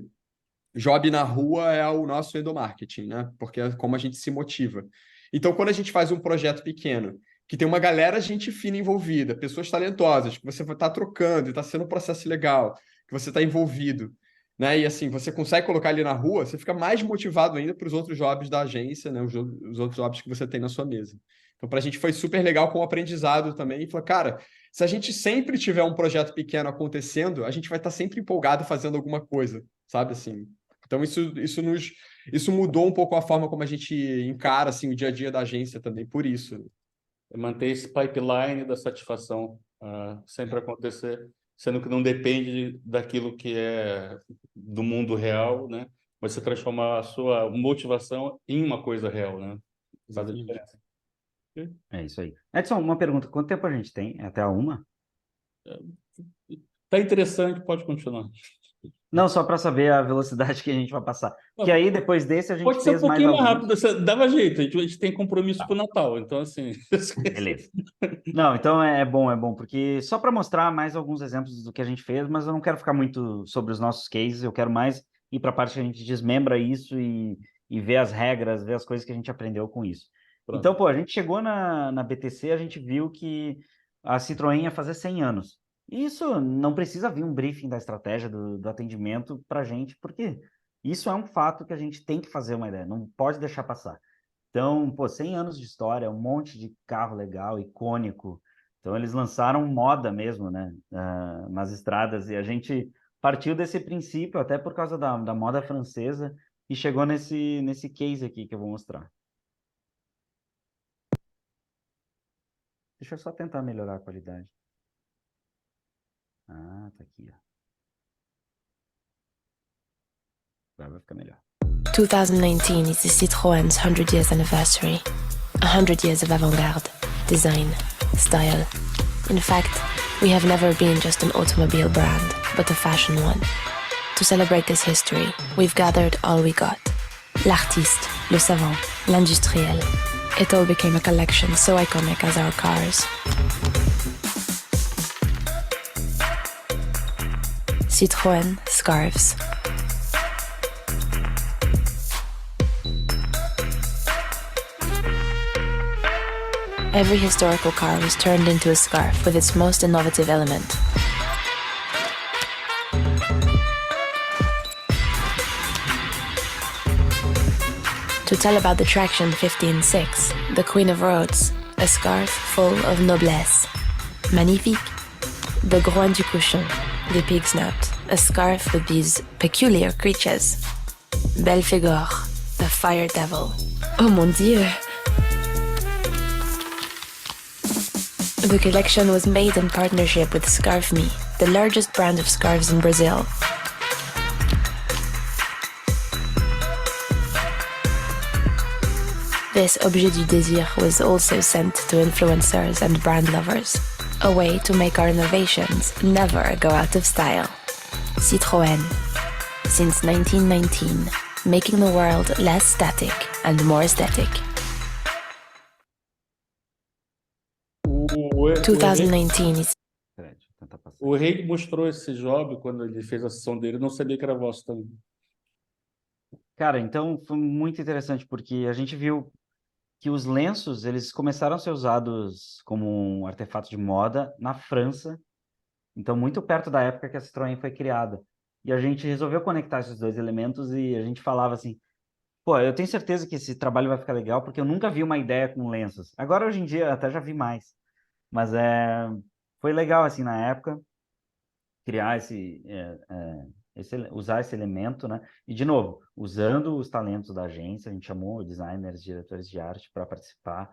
job na rua é o nosso endomarketing, né? Porque é como a gente se motiva. Então, quando a gente faz um projeto pequeno, que tem uma galera, gente fina envolvida, pessoas talentosas, que você está trocando e está sendo um processo legal, que você está envolvido, né? E assim, você consegue colocar ali na rua, você fica mais motivado ainda para os outros jobs da agência, né? Os outros jobs que você tem na sua mesa. Então, para a gente foi super legal com o aprendizado também. E falou, cara, se a gente sempre tiver um projeto pequeno acontecendo, a gente vai estar sempre empolgado fazendo alguma coisa, sabe, assim. Então, isso mudou um pouco a forma como a gente encara, assim, o dia a dia da agência também, por isso. Manter esse pipeline da satisfação sempre acontecer, sendo que não depende daquilo que é do mundo real, né? Mas você transformar a sua motivação em uma coisa real, né? Faz a diferença. É isso aí. Edson, uma pergunta. Quanto tempo a gente tem? Até a 1? Tá interessante, pode continuar. Não, só para saber a velocidade que a gente vai passar. Que aí, depois desse, a gente Pode ser um fez mais pouquinho mais alguns. rápido, dava jeito, a gente tem compromisso pro Natal, então assim... Beleza. Não, então é bom, porque só para mostrar mais alguns exemplos do que a gente fez, mas eu não quero ficar muito sobre os nossos cases, eu quero mais ir para a parte que a gente desmembra isso e ver as regras, ver as coisas que a gente aprendeu com isso. Pronto. Então, pô, a gente chegou na BTC, a gente viu que a Citroën ia fazer 100 anos. E isso não precisa vir um briefing da estratégia do atendimento para a gente, porque isso é um fato que a gente tem que fazer uma ideia, não pode deixar passar. Então, pô, 100 anos de história, um monte de carro legal, icônico. Então, eles lançaram moda mesmo, né, nas estradas. E a gente partiu desse princípio, até por causa da moda francesa, e chegou nesse case aqui que eu vou mostrar. Deixa eu só tentar melhorar a qualidade. Ah, tá aqui, ó. Agora vai ficar melhor. 2019 is the Citroën's 100 years anniversary. 100 years of avant-garde, design, style. In fact, we have never been just an automobile brand, but a fashion one. To celebrate this history, we've gathered all we got. L'artiste, le savant, l'industriel. It all became a collection so iconic as our cars. Citroën Scarves. Every historical car was turned into a scarf with its most innovative element. To tell about the Traction 15.6, the Queen of Roads, a scarf full of noblesse. Magnifique. The Groin du Cochon, the pig snout, a scarf with these peculiar creatures. Belphégor, the fire devil. Oh mon Dieu! The collection was made in partnership with Scarf Me, the largest brand of scarves in Brazil. This objet du désir was also sent to influencers and brand lovers, a way to make our innovations never go out of style. Citroën, since 1919, making the world less static and more aesthetic. 2019 is Peraí, deixa eu tentar passar. O Rei mostrou esse job quando ele fez a sessão dele, eu não sabia que era vosso também. Cara, então foi muito interessante, porque a gente viu que os lenços, eles começaram a ser usados como um artefato de moda na França, então muito perto da época que a Citroën foi criada. E a gente resolveu conectar esses dois elementos e a gente falava assim, pô, eu tenho certeza que esse trabalho vai ficar legal, porque eu nunca vi uma ideia com lenços. Agora, hoje em dia, até já vi mais. Mas foi legal, assim, na época, criar usar esse elemento, né? E, de novo, usando os talentos da agência, a gente chamou designers, diretores de arte para participar.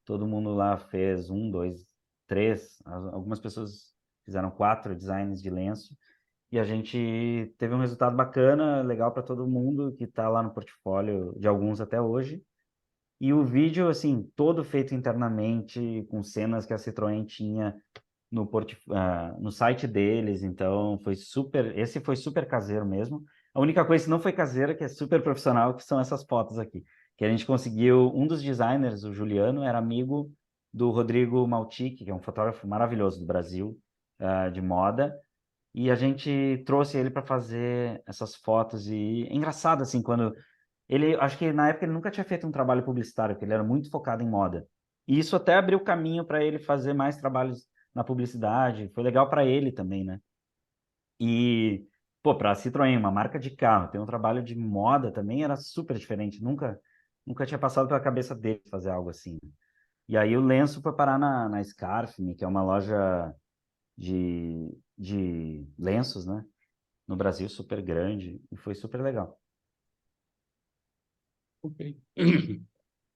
Todo mundo lá fez 1, 2, 3. Algumas pessoas fizeram 4 designs de lenço. E a gente teve um resultado bacana, legal para todo mundo, que está lá no portfólio de alguns até hoje. E o vídeo, assim, todo feito internamente, com cenas que a Citroën tinha no site deles, então esse foi super caseiro mesmo. A única coisa que não foi caseira, que é super profissional, que são essas fotos aqui. Que a gente conseguiu, um dos designers, o Juliano, era amigo do Rodrigo Maltic, que é um fotógrafo maravilhoso do Brasil, de moda, e a gente trouxe ele para fazer essas fotos, e é engraçado, assim, quando... acho que na época ele nunca tinha feito um trabalho publicitário, porque ele era muito focado em moda. E isso até abriu caminho para ele fazer mais trabalhos na publicidade. Foi legal para ele também, né? E, pô, para a Citroën, uma marca de carro, ter um trabalho de moda também era super diferente. Nunca tinha passado pela cabeça dele fazer algo assim. E aí o lenço foi parar na Scarf-Me, que é uma loja de lenços, né? No Brasil, super grande, e foi super legal. Ok.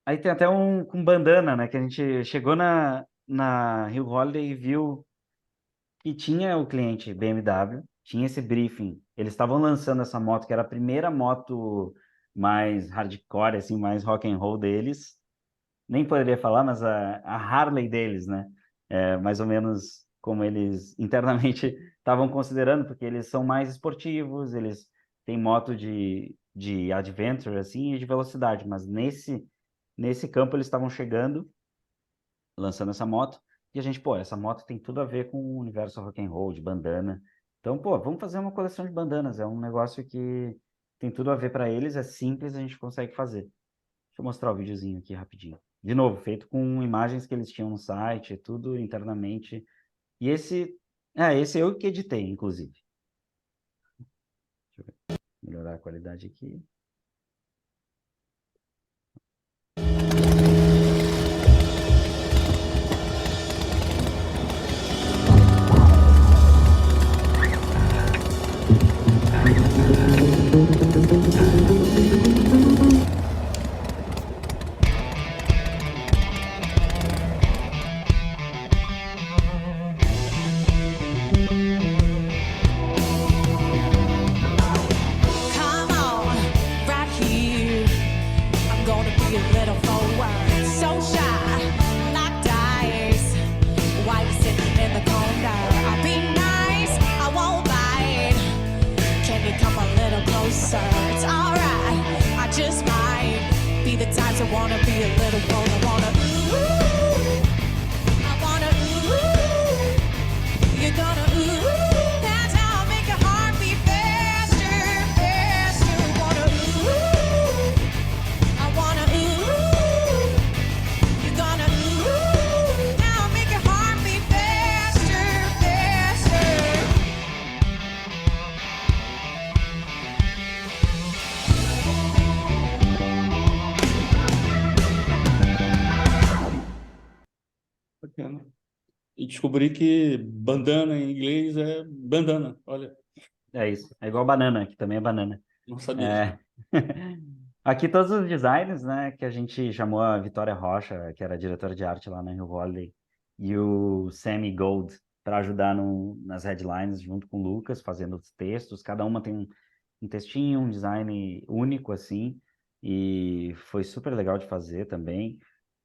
Aí tem até um com bandana, né? Que a gente chegou na Rio Holiday e viu que tinha o cliente BMW, tinha esse briefing. Eles estavam lançando essa moto, que era a primeira moto mais hardcore, assim, mais rock and roll deles. Nem poderia falar, mas a Harley deles, né? É mais ou menos como eles internamente estavam considerando, porque eles são mais esportivos, eles têm moto de adventure, assim, e de velocidade, mas nesse campo eles estavam chegando, lançando essa moto, e a gente, pô, essa moto tem tudo a ver com o universo rock and roll, de bandana. Então, pô, vamos fazer uma coleção de bandanas, é um negócio que tem tudo a ver para eles, é simples, a gente consegue fazer. Deixa eu mostrar o videozinho aqui rapidinho. De novo, feito com imagens que eles tinham no site, tudo internamente. E esse eu que editei, inclusive. Deixa eu ver. Melhorar a qualidade aqui. Come on, right here. I'm gonna be a little forward. So shy, like dice. Why you sitting in the corner? I'll be nice, I won't bite. Can you come a little closer? It's alright, I just might be the type to wanna be a little bold. I wanna ooh, I wanna ooh. You're gonna ooh. That's how I make your heart beat faster, faster. Wanna ooh, I wanna ooh. You're gonna ooh. Now I make your heart beat faster, faster. Bacana. E descobri que bandana em inglês é bandana. Olha, É isso. É igual banana, que também é banana. não sabia. É. Aqui todos os designers, né, que a gente chamou a Vitória Rocha, que era diretora de arte lá na Rio Holiday, e o Sammy Gold para ajudar nas headlines junto com o Lucas, fazendo os textos. Cada uma tem um textinho, um design único, assim, e foi super legal de fazer também.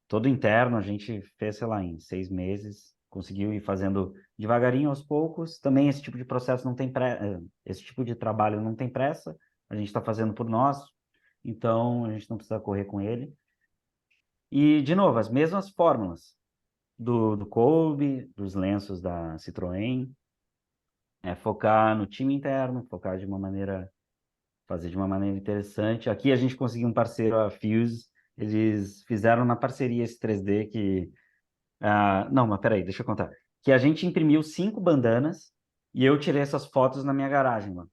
Todo interno a gente fez, sei lá, em 6 meses, conseguiu ir fazendo devagarinho aos poucos. Também esse tipo de processo não tem esse tipo de trabalho não tem pressa, a gente está fazendo por nós, então a gente não precisa correr com ele. E, de novo, as mesmas fórmulas do Kolbe, dos lenços da Citroën, focar no time interno, focar de uma maneira, fazer de uma maneira interessante. Aqui a gente conseguiu um parceiro, a Fuse, eles fizeram na parceria esse 3D que... não, mas peraí, deixa eu contar. Que a gente imprimiu 5 bandanas e eu tirei essas fotos na minha garagem, mano.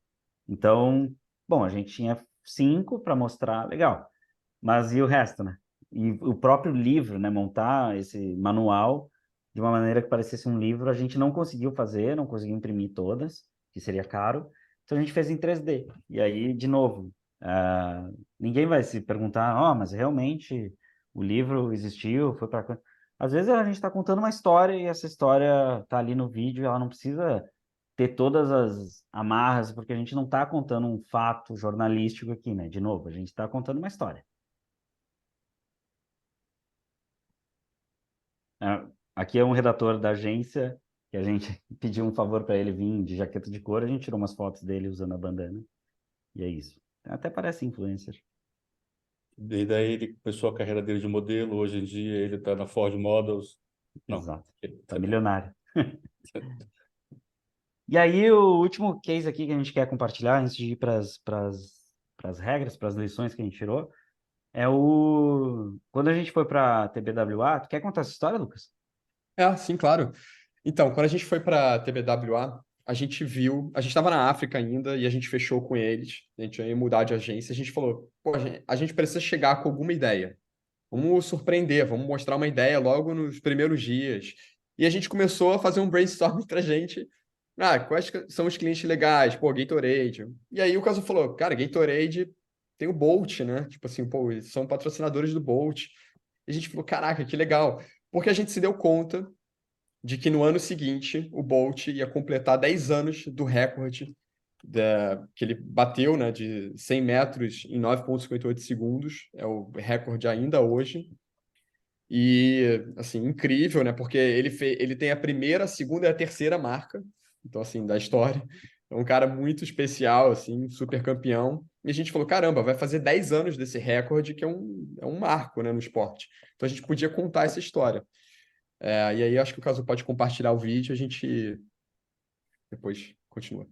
Então, bom, a gente tinha 5 para mostrar, legal. Mas e o resto, né? E o próprio livro, né? Montar esse manual de uma maneira que parecesse um livro, a gente não conseguiu fazer, não conseguiu imprimir todas, que seria caro. Então a gente fez em 3D. E aí, de novo, ninguém vai se perguntar, mas realmente o livro existiu, foi para... Às vezes a gente está contando uma história e essa história está ali no vídeo, ela não precisa ter todas as amarras, porque a gente não está contando um fato jornalístico aqui, né? De novo, a gente está contando uma história. Aqui é um redator da agência, que a gente pediu um favor para ele vir de jaqueta de couro, a gente tirou umas fotos dele usando a bandana. E é isso. Até parece influencer. E daí ele começou a carreira dele de modelo, hoje em dia ele está na Ford Models. Não. Exato. Tá milionário. E aí, o último case aqui que a gente quer compartilhar, antes de ir para as regras, para as lições que a gente tirou, é quando a gente foi para a TBWA. Tu quer contar essa história, Lucas? Sim, claro. Então, quando a gente foi para a TBWA, a gente estava na África ainda e a gente fechou com eles, a gente ia mudar de agência, a gente falou, pô, a gente precisa chegar com alguma ideia. Vamos surpreender, vamos mostrar uma ideia logo nos primeiros dias. E a gente começou a fazer um brainstorming pra gente. Quais são os clientes legais? Pô, Gatorade. E aí o Caso falou, cara, Gatorade tem o Bolt, né? Tipo assim, pô, eles são patrocinadores do Bolt. E a gente falou, caraca, que legal. Porque a gente se deu conta de que no ano seguinte o Bolt ia completar 10 anos do recorde que ele bateu, né, de 100 metros em 9,58 segundos. É o recorde ainda hoje. E, assim, incrível, né? Porque ele tem a primeira, a segunda e a terceira marca, então, assim, da história. É um cara muito especial, assim, super campeão. E a gente falou, caramba, vai fazer 10 anos desse recorde, que é um marco, né, no esporte. Então, a gente podia contar essa história. E aí, acho que o Caso pode compartilhar o vídeo, a gente depois continua.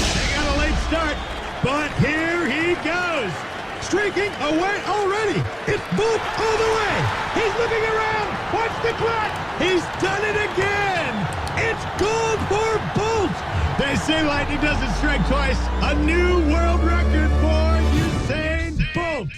They got a late start, but here he goes. Streaking away already. It's Bolt all the way. He's looking around. Watch the clock. He's done it again. It's gold for Bolt. They say lightning doesn't strike twice. A new world record for Usain Bolt.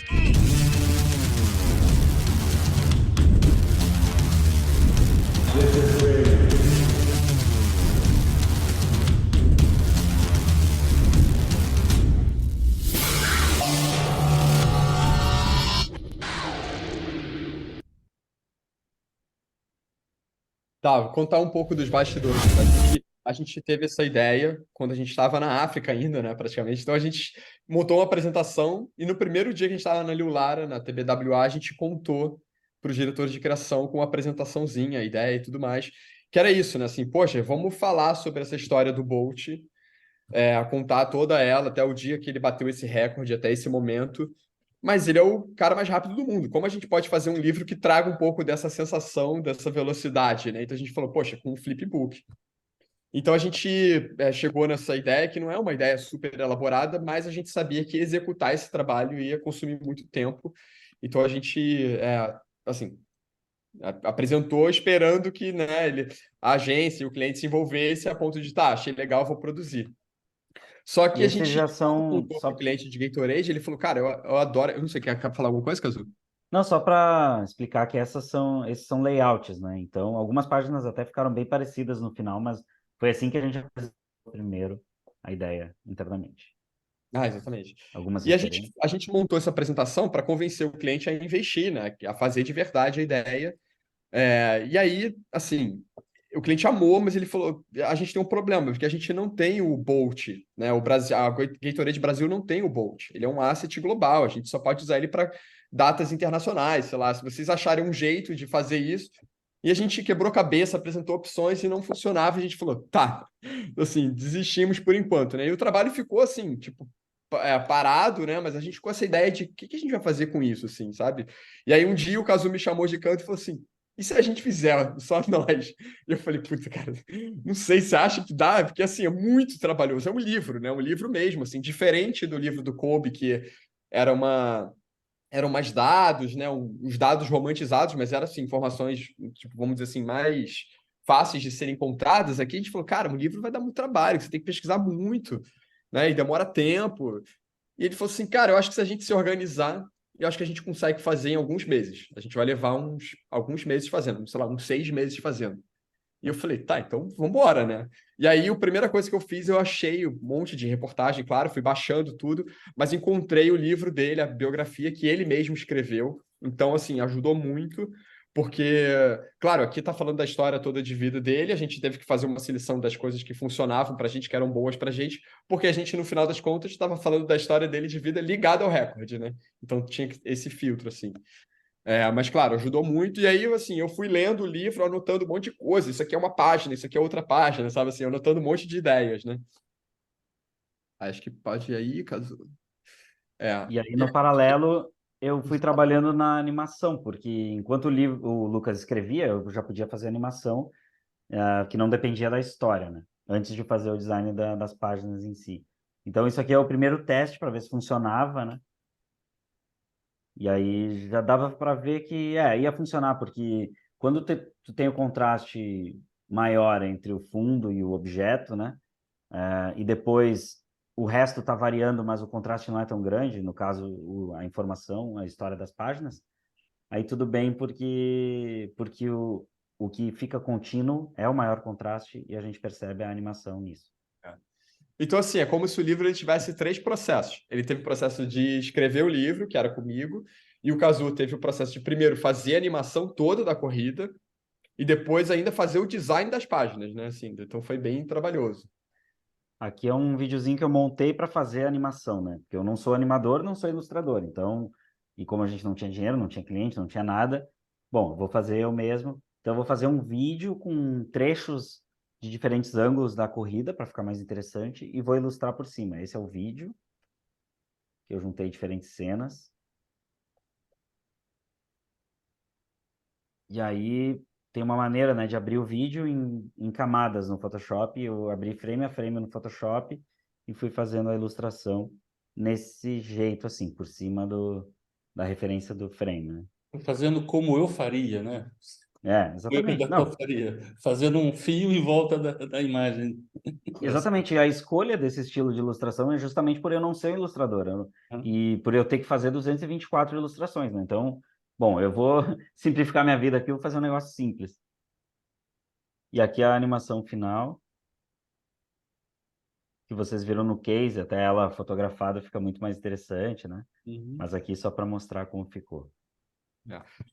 Tá, vou contar um pouco dos bastidores. A gente teve essa ideia quando a gente estava na África ainda, né, praticamente. Então a gente montou uma apresentação e no primeiro dia que a gente estava na Liu Lara, na TBWA, a gente contou para os diretores de criação com uma apresentaçãozinha, a ideia e tudo mais, que era isso, né? Assim, poxa, vamos falar sobre essa história do Bolt, contar toda ela até o dia que ele bateu esse recorde, até esse momento. Mas ele é o cara mais rápido do mundo. Como a gente pode fazer um livro que traga um pouco dessa sensação, dessa velocidade, né? Então a gente falou, poxa, com um flipbook. Então a gente chegou nessa ideia, que não é uma ideia super elaborada, mas a gente sabia que executar esse trabalho ia consumir muito tempo. Então a gente, assim, apresentou esperando que, né, a agência e o cliente se envolvesse a ponto de, tá, achei legal, vou produzir. Só que E a esses gente já são. contou para o cliente de Gatorade, ele falou, cara, eu adoro... Eu não sei, quer falar alguma coisa, Cazu? Não, só para explicar que esses são layouts, né? Então, algumas páginas até ficaram bem parecidas no final, mas foi assim que a gente apresentou primeiro a ideia internamente. Exatamente. Algumas E referências. a gente montou essa apresentação para convencer o cliente a investir, né? A fazer de verdade a ideia. E aí, assim, o cliente amou, mas ele falou: a gente tem um problema, porque a gente não tem o Bolt, né? O Brasil, a Gatorade Brasil não tem o Bolt. Ele é um asset global, a gente só pode usar ele para datas internacionais, sei lá. Se vocês acharem um jeito de fazer isso. E a gente quebrou a cabeça, apresentou opções e não funcionava. A gente falou, tá, assim, desistimos por enquanto, né? E o trabalho ficou assim, tipo, parado, né? Mas a gente ficou essa ideia de o que a gente vai fazer com isso, assim, sabe? E aí um dia o Cazu me chamou de canto e falou assim: e se a gente fizer só nós? E eu falei, puta, cara, não sei se acha que dá, porque assim, é muito trabalhoso. É um livro, né? Um livro mesmo, assim, diferente do livro do Kolbe, que eram mais dados, né? Os dados romantizados, mas eram assim, informações, tipo, vamos dizer assim, mais fáceis de serem encontradas. Aqui a gente falou, cara, um livro vai dar muito trabalho, você tem que pesquisar muito, né? E demora tempo. E ele falou assim, cara, eu acho que se a gente se organizar, eu acho que a gente consegue fazer em alguns meses. A gente vai levar alguns meses fazendo, sei lá, uns 6 meses fazendo. E eu falei, tá, então vamos embora, né? E aí, a primeira coisa que eu fiz, eu achei um monte de reportagem, claro, fui baixando tudo, mas encontrei o livro dele, a biografia que ele mesmo escreveu. Então, assim, ajudou muito, Porque, claro, aqui está falando da história toda de vida dele, a gente teve que fazer uma seleção das coisas que funcionavam para a gente, que eram boas para a gente, porque a gente, no final das contas, estava falando da história dele de vida ligada ao recorde, né? Então tinha esse filtro, assim. Mas, claro, ajudou muito. E aí, assim, eu fui lendo o livro, anotando um monte de coisa. Isso aqui é uma página, isso aqui é outra página, sabe? Assim, anotando um monte de ideias, né? Acho que pode ir aí, caso... E aí, no paralelo, eu fui trabalhando na animação, porque enquanto o Lucas escrevia, eu já podia fazer animação, que não dependia da história, né? Antes de fazer o design das páginas em si. Então, isso aqui é o primeiro teste para ver se funcionava, né? E aí já dava para ver que ia funcionar, porque quando tu tem o contraste maior entre o fundo e o objeto, né? E depois o resto está variando, mas o contraste não é tão grande, no caso, a informação, a história das páginas, aí tudo bem, porque o que fica contínuo é o maior contraste e a gente percebe a animação nisso. Então, assim, é como se o livro ele tivesse 3 processos. Ele teve o processo de escrever o livro, que era comigo, e o Kazu teve o processo de, primeiro, fazer a animação toda da corrida, e depois ainda fazer o design das páginas, né? Assim, então foi bem trabalhoso. Aqui é um videozinho que eu montei para fazer a animação, né? Porque eu não sou animador, não sou ilustrador. Então, e como a gente não tinha dinheiro, não tinha cliente, não tinha nada, bom, eu vou fazer eu mesmo. Então, eu vou fazer um vídeo com trechos de diferentes ângulos da corrida para ficar mais interessante e vou ilustrar por cima. Esse é o vídeo, que eu juntei diferentes cenas. E aí tem uma maneira, né, de abrir o vídeo em camadas no Photoshop. Eu abri frame a frame no Photoshop e fui fazendo a ilustração nesse jeito, assim, por cima da referência do frame, né? Fazendo como eu faria, né? Exatamente. Eu faria, fazendo um fio em volta da imagem. Exatamente. A escolha desse estilo de ilustração é justamente por eu não ser um ilustrador e por eu ter que fazer 224 ilustrações, né? Então, bom, eu vou simplificar minha vida aqui, eu vou fazer um negócio simples. E aqui a animação final, que vocês viram no case, até ela fotografada fica muito mais interessante, né? Mas aqui só para mostrar como ficou.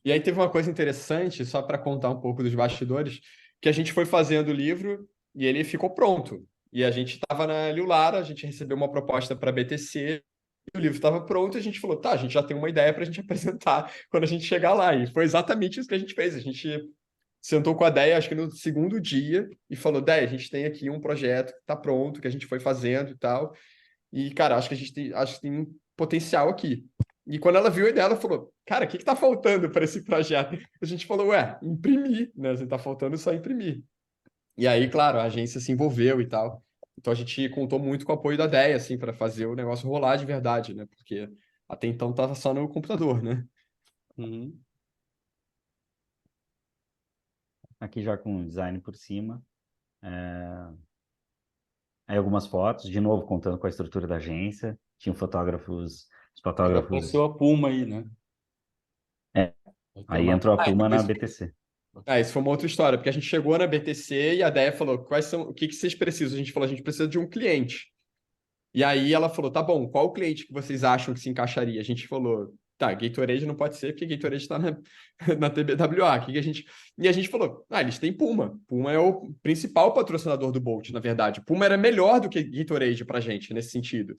E aí teve uma coisa interessante, só para contar um pouco dos bastidores, que a gente foi fazendo o livro e ele ficou pronto. E a gente estava na Liulara, a gente recebeu uma proposta para a BTC, o livro estava pronto e a gente falou, tá, a gente já tem uma ideia para a gente apresentar quando a gente chegar lá. E foi exatamente isso que a gente fez. A gente sentou com a Déia, acho que no segundo dia, e falou, Déia, a gente tem aqui um projeto que está pronto, que a gente foi fazendo e tal. E, cara, acho que tem um potencial aqui. E quando ela viu a ideia, ela falou, cara, o que está faltando para esse projeto? A gente falou, imprimir, né? Assim, tá faltando só imprimir. E aí, claro, a agência se envolveu e tal. Então a gente contou muito com o apoio da Déia, assim, para fazer o negócio rolar de verdade, né? Porque até então estava só no computador, né? Aqui já com o design por cima. Aí algumas fotos, de novo contando com a estrutura da agência. Tinham fotógrafos... Os fotógrafos... Apareceu a Puma aí, né? Aí entrou a Puma na BTC. Isso foi uma outra história, porque a gente chegou na BTC e a Déia falou, o que vocês precisam? A gente falou, a gente precisa de um cliente. E aí ela falou, tá bom, qual o cliente que vocês acham que se encaixaria? A gente falou, tá, Gatorade não pode ser, porque Gatorade está na TBWA. E a gente falou, eles têm Puma. Puma é o principal patrocinador do Bolt, na verdade. Puma era melhor do que Gatorade pra gente, nesse sentido.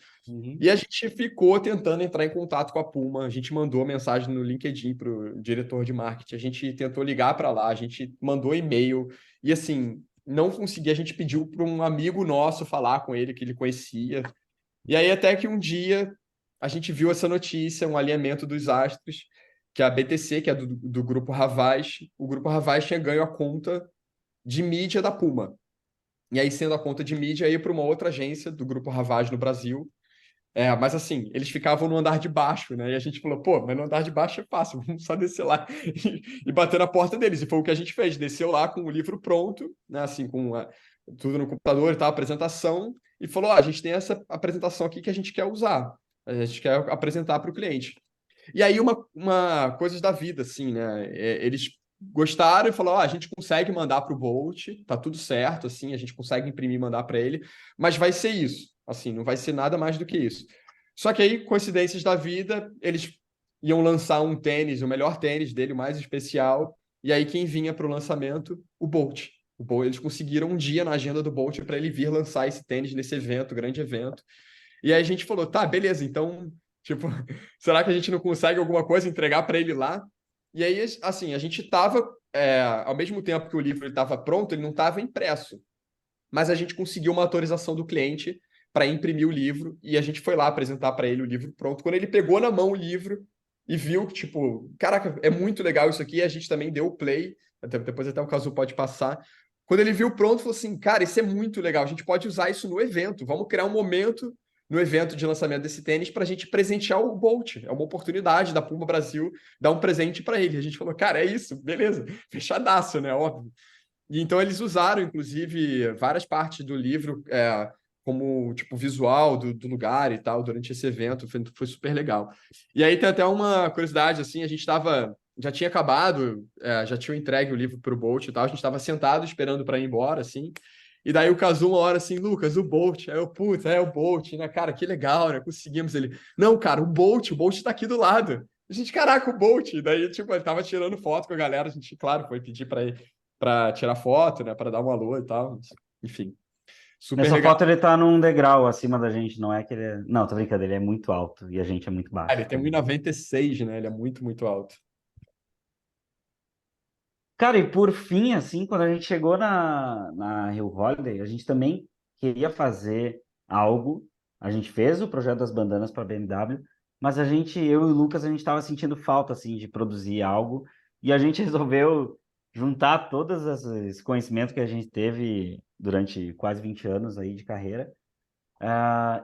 E a gente ficou tentando entrar em contato com a Puma, a gente mandou mensagem no LinkedIn pro diretor de marketing, a gente tentou ligar para lá, a gente mandou e-mail, e assim, não conseguia, a gente pediu para um amigo nosso falar com ele, que ele conhecia. E aí até que um dia a gente viu essa notícia, um alinhamento dos astros, que a BTC, que é do Grupo Havas, o Grupo Havas tinha ganho a conta de mídia da Puma. E aí, sendo a conta de mídia, ia para uma outra agência do Grupo Havas no Brasil. Mas assim, eles ficavam no andar de baixo, né? E a gente falou, mas no andar de baixo é fácil, vamos só descer lá e bater na porta deles. E foi o que a gente fez, desceu lá com o livro pronto, né? Assim, com tudo no computador e tal, apresentação, e falou, a gente tem essa apresentação aqui que a gente quer usar, a gente quer apresentar para o cliente. E aí uma coisas da vida, assim, né? Eles gostaram e falaram, a gente consegue mandar para o Bolt, tá tudo certo, assim, a gente consegue imprimir e mandar para ele, mas vai ser isso, assim, não vai ser nada mais do que isso. Só que aí, coincidências da vida, eles iam lançar um tênis, o melhor tênis dele, o mais especial, E aí quem vinha para o lançamento? O Bolt. Eles conseguiram um dia na agenda do Bolt para ele vir lançar esse tênis nesse evento, grande evento. E aí a gente falou, tá, beleza, então, tipo, será que a gente não consegue alguma coisa entregar para ele lá? E aí, assim, a gente estava, ao mesmo tempo que o livro estava pronto, ele não estava impresso. Mas a gente conseguiu uma autorização do cliente para imprimir o livro e a gente foi lá apresentar para ele o livro pronto. Quando ele pegou na mão o livro e viu que, tipo, caraca, é muito legal isso aqui, a gente também deu o play, depois até o Cazu pode passar. Quando ele viu pronto, falou assim, cara, isso é muito legal, a gente pode usar isso no evento, vamos criar um momento no evento de lançamento desse tênis para a gente presentear o Bolt. É uma oportunidade da Puma Brasil dar um presente para ele. A gente falou, cara, é isso, beleza, fechadaço, né? Óbvio. E então eles usaram, inclusive, várias partes do livro como tipo visual do lugar e tal durante esse evento. Foi super legal. E aí tem até uma curiosidade, assim, a gente já tinha acabado, já tinha entregue o livro para o Bolt e tal, a gente estava sentado esperando para ir embora, assim. E daí o Cazu, uma hora assim, Lucas, o Bolt. Aí eu, puta, é o Bolt, né? Cara, que legal, né? Conseguimos ele. Não, cara, o Bolt tá aqui do lado. A gente, caraca, o Bolt. Daí, tipo, ele tava tirando foto com a galera. A gente, claro, foi pedir para ele para tirar foto, né? Para dar um alô e tal. Enfim, super Nessa legal. foto ele tá num degrau acima da gente, não é que ele é... Não, tô brincando, ele é muito alto e a gente é muito baixo. Ele tem 1,96, né? Ele é muito, muito alto. Cara, e por fim, assim, quando a gente chegou na Rio Holiday, a gente também queria fazer algo. A gente fez o projeto das bandanas para a BMW, mas eu e o Lucas, a gente estava sentindo falta, assim, de produzir algo. E a gente resolveu juntar todos esses conhecimentos que a gente teve durante quase 20 anos aí de carreira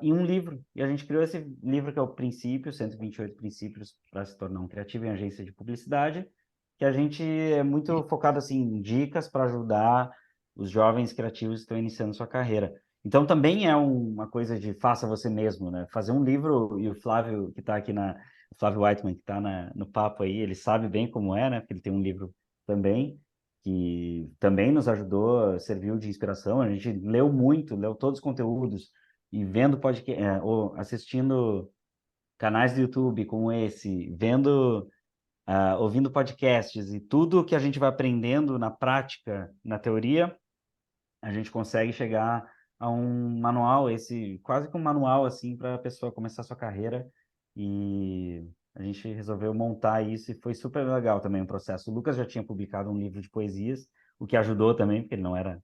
em um livro. E a gente criou esse livro que é o Princípio, 128 Princípios para se tornar um criativo em agência de publicidade, que a gente é muito focado assim, em dicas para ajudar os jovens criativos que estão iniciando sua carreira. Então, também é uma coisa de faça você mesmo, né? Fazer um livro, e o Flávio, que está aqui o Flávio Whiteman, que está no papo aí, ele sabe bem como é, né? Porque ele tem um livro também, que também nos ajudou, serviu de inspiração. A gente leu muito, leu todos os conteúdos, e vendo podcast, ou assistindo canais do YouTube como esse, ouvindo podcasts e tudo que a gente vai aprendendo na prática, na teoria, a gente consegue chegar a um manual, quase que um manual assim para a pessoa começar a sua carreira. E a gente resolveu montar isso e foi super legal também o processo. O Lucas já tinha publicado um livro de poesias, o que ajudou também, porque ele não era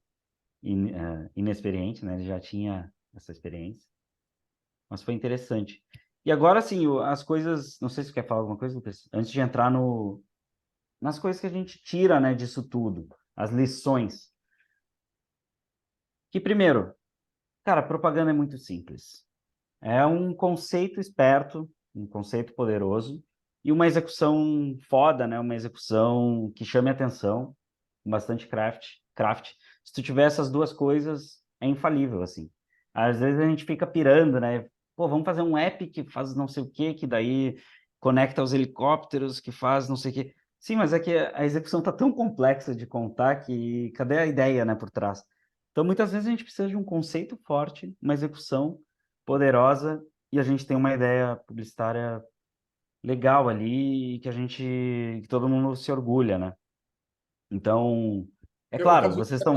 inexperiente, né? Ele já tinha essa experiência. Mas foi interessante. E agora, sim, as coisas... Não sei se você quer falar alguma coisa, Lucas? Antes de entrar nas coisas que a gente tira, né, disso tudo. As lições. Que, primeiro, cara, propaganda é muito simples. É um conceito esperto, um conceito poderoso e uma execução foda, né? Uma execução que chame atenção, com bastante craft. Se tu tiver essas duas coisas, é infalível, assim. Às vezes a gente fica pirando, né? Pô, vamos fazer um app que faz não sei o quê, que daí conecta os helicópteros, que faz não sei o quê. Sim, mas é que a execução tá tão complexa de contar que cadê a ideia, né, por trás? Então, muitas vezes a gente precisa de um conceito forte, uma execução poderosa e a gente tem uma ideia publicitária legal ali que todo mundo se orgulha, né? Então, é claro, vocês estão...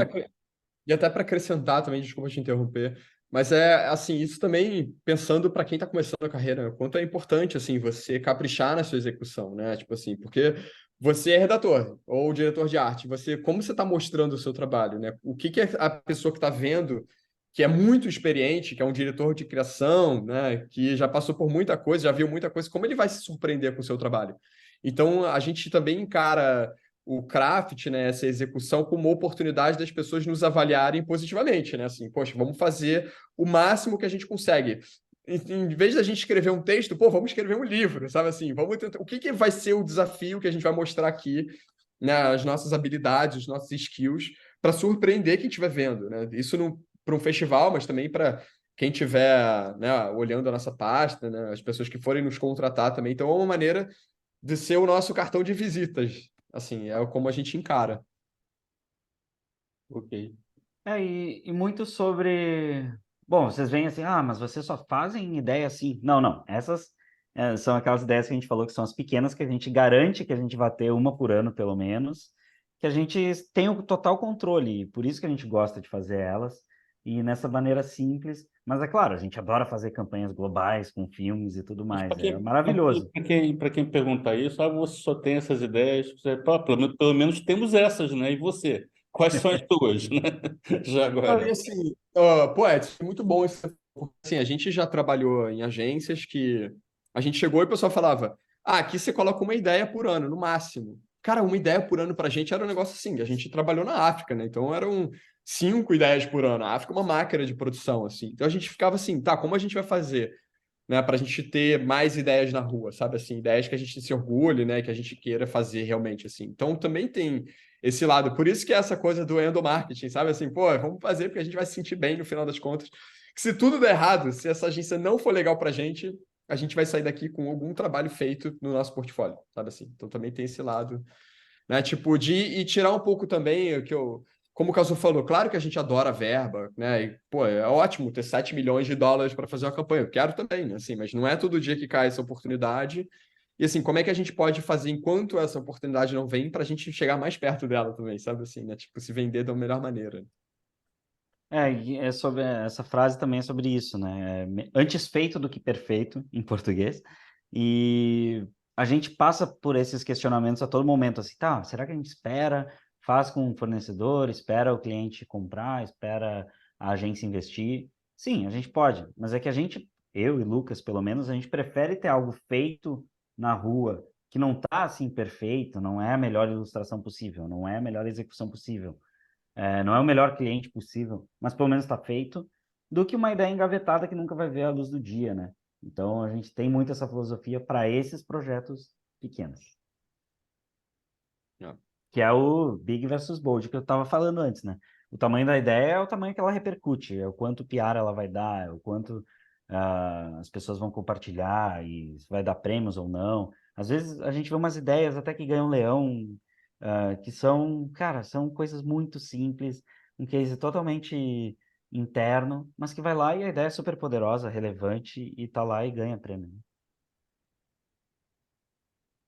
E até para acrescentar também, desculpa te interromper, mas é assim, isso também pensando para quem está começando a carreira, o quanto é importante assim você caprichar na sua execução, né? Tipo assim, porque você é redator ou diretor de arte, como você está mostrando o seu trabalho, né? O que a pessoa que está vendo, que é muito experiente, que é um diretor de criação, né? Que já passou por muita coisa, já viu muita coisa, como ele vai se surpreender com o seu trabalho? Então, a gente também encara o craft, né, essa execução, como uma oportunidade das pessoas nos avaliarem positivamente, né? Assim, poxa, vamos fazer o máximo que a gente consegue. Em vez da gente escrever um texto, pô, vamos escrever um livro, sabe assim? Vamos tentar... O que vai ser o desafio que a gente vai mostrar aqui, né? As nossas habilidades, os nossos skills, para surpreender quem estiver vendo, né? Isso para um festival, mas também para quem estiver, né, olhando a nossa pasta, né? As pessoas que forem nos contratar também. Então, é uma maneira de ser o nosso cartão de visitas. Assim, é como a gente encara. Ok. E muito sobre... Bom, vocês veem assim, mas vocês só fazem ideia assim. Não. Essas são aquelas ideias que a gente falou que são as pequenas, que a gente garante que a gente vai ter uma por ano, pelo menos. que a gente tem o total controle, e por isso que a gente gosta de fazer elas, e nessa maneira simples. Mas é claro, a gente adora fazer campanhas globais com filmes e tudo Mas mais, para é quem, maravilhoso. para quem pergunta isso, você só tem essas ideias, você, pô, pelo menos temos essas, né? E você? Quais são as tuas, né? Já Não, e agora. assim, pô, Edson, é muito bom isso. Assim, a gente já trabalhou em agências que a gente chegou e o pessoal falava: ah, aqui você coloca uma ideia por ano, no máximo. Cara, uma ideia por ano pra gente era um negócio assim. A gente trabalhou na África, né? Então eram 5 ideias por ano. A África é uma máquina de produção, assim. Então a gente ficava assim, tá, como a gente vai fazer, né, para a gente ter mais ideias na rua, sabe assim, ideias que a gente se orgulhe, né, que a gente queira fazer realmente assim. Então também tem esse lado, por isso que é essa coisa do endomarketing, sabe assim, pô, vamos fazer porque a gente vai se sentir bem no final das contas. Que se tudo der errado, se essa agência não for legal pra gente, a gente vai sair daqui com algum trabalho feito no nosso portfólio, sabe assim. Então também tem esse lado, né? Tipo, e tirar um pouco também o que eu. Como o Casu falou, claro que a gente adora a verba, né? E, pô, é ótimo ter 7 milhões de dólares para fazer uma campanha. Eu quero também, né? Assim, mas não é todo dia que cai essa oportunidade. E assim, como é que a gente pode fazer enquanto essa oportunidade não vem para a gente chegar mais perto dela também, sabe assim, né? Tipo, se vender da melhor maneira. E é sobre essa frase também é sobre isso, né? Antes feito do que perfeito, em português. E a gente passa por esses questionamentos a todo momento, assim, tá, será que a gente espera, faz com o fornecedor, espera o cliente comprar, espera a agência investir? Sim, a gente pode, mas é que a gente, eu e Lucas, pelo menos, a gente prefere ter algo feito na rua, que não tá assim perfeito, não é a melhor ilustração possível, não é a melhor execução possível, não é o melhor cliente possível, mas pelo menos está feito, do que uma ideia engavetada que nunca vai ver a luz do dia, né? Então a gente tem muito essa filosofia para esses projetos pequenos. É. Que é o Big versus Bold que eu estava falando antes, né? O tamanho da ideia é o tamanho que ela repercute, é o quanto PR ela vai dar, é o quanto as pessoas vão compartilhar e se vai dar prêmios ou não. Às vezes a gente vê umas ideias até que ganham leão, que são, cara, são coisas muito simples, um case totalmente interno, mas que vai lá e a ideia é super poderosa, relevante e tá lá e ganha prêmio.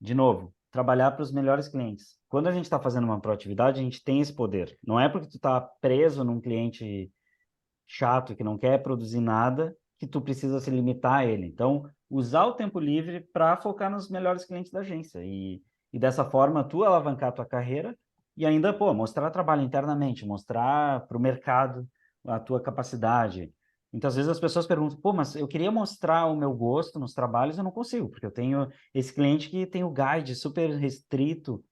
De novo, trabalhar para os melhores clientes. Quando a gente está fazendo uma proatividade, a gente tem esse poder. Não é porque tu está preso num cliente chato que não quer produzir nada que tu precisa se limitar a ele. Então, usar o tempo livre para focar nos melhores clientes da agência e dessa forma tu alavancar a tua carreira e ainda, pô, mostrar trabalho internamente, mostrar para o mercado a tua capacidade. Muitas vezes as pessoas perguntam, pô, mas eu queria mostrar o meu gosto nos trabalhos, eu não consigo, porque eu tenho esse cliente que tem o guide super restrito.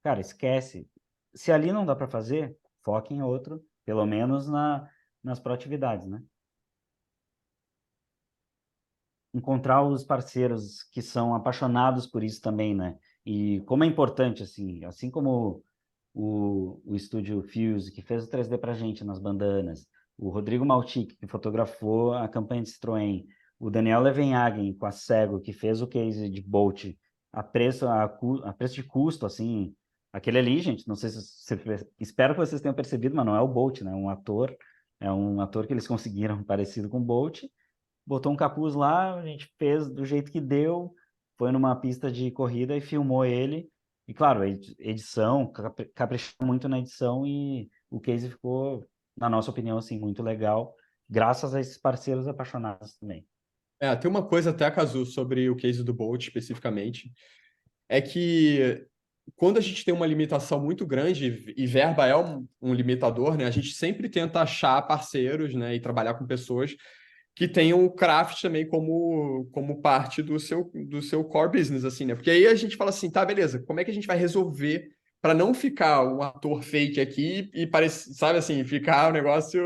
Cara, esquece. Se ali não dá para fazer, foque em outro, pelo menos nas proatividades, né? Encontrar os parceiros que são apaixonados por isso também, né? E como é importante, assim como o estúdio Fuse, que fez o 3D pra gente nas bandanas, o Rodrigo Maltic, que fotografou a campanha de Citroën, o Daniel Levenhagen, com a Sego, que fez o case de Bolt a preço de custo, assim, aquele ali, gente, não sei se espero que vocês tenham percebido, mas não é o Bolt, né? É um ator que eles conseguiram parecido com o Bolt, botou um capuz lá, a gente fez do jeito que deu, foi numa pista de corrida e filmou ele. E claro, a edição, caprichou muito na edição e o case ficou, na nossa opinião, assim, muito legal, graças a esses parceiros apaixonados também. Tem uma coisa até, Cazu, sobre o case do Bolt especificamente, é que quando a gente tem uma limitação muito grande, e verba é um limitador, né? A gente sempre tenta achar parceiros, né? E trabalhar com pessoas que tenham o craft também como parte do seu core business, assim, né? Porque aí a gente fala assim, tá, beleza, como é que a gente vai resolver para não ficar um ator fake aqui e parecer, sabe assim, ficar um negócio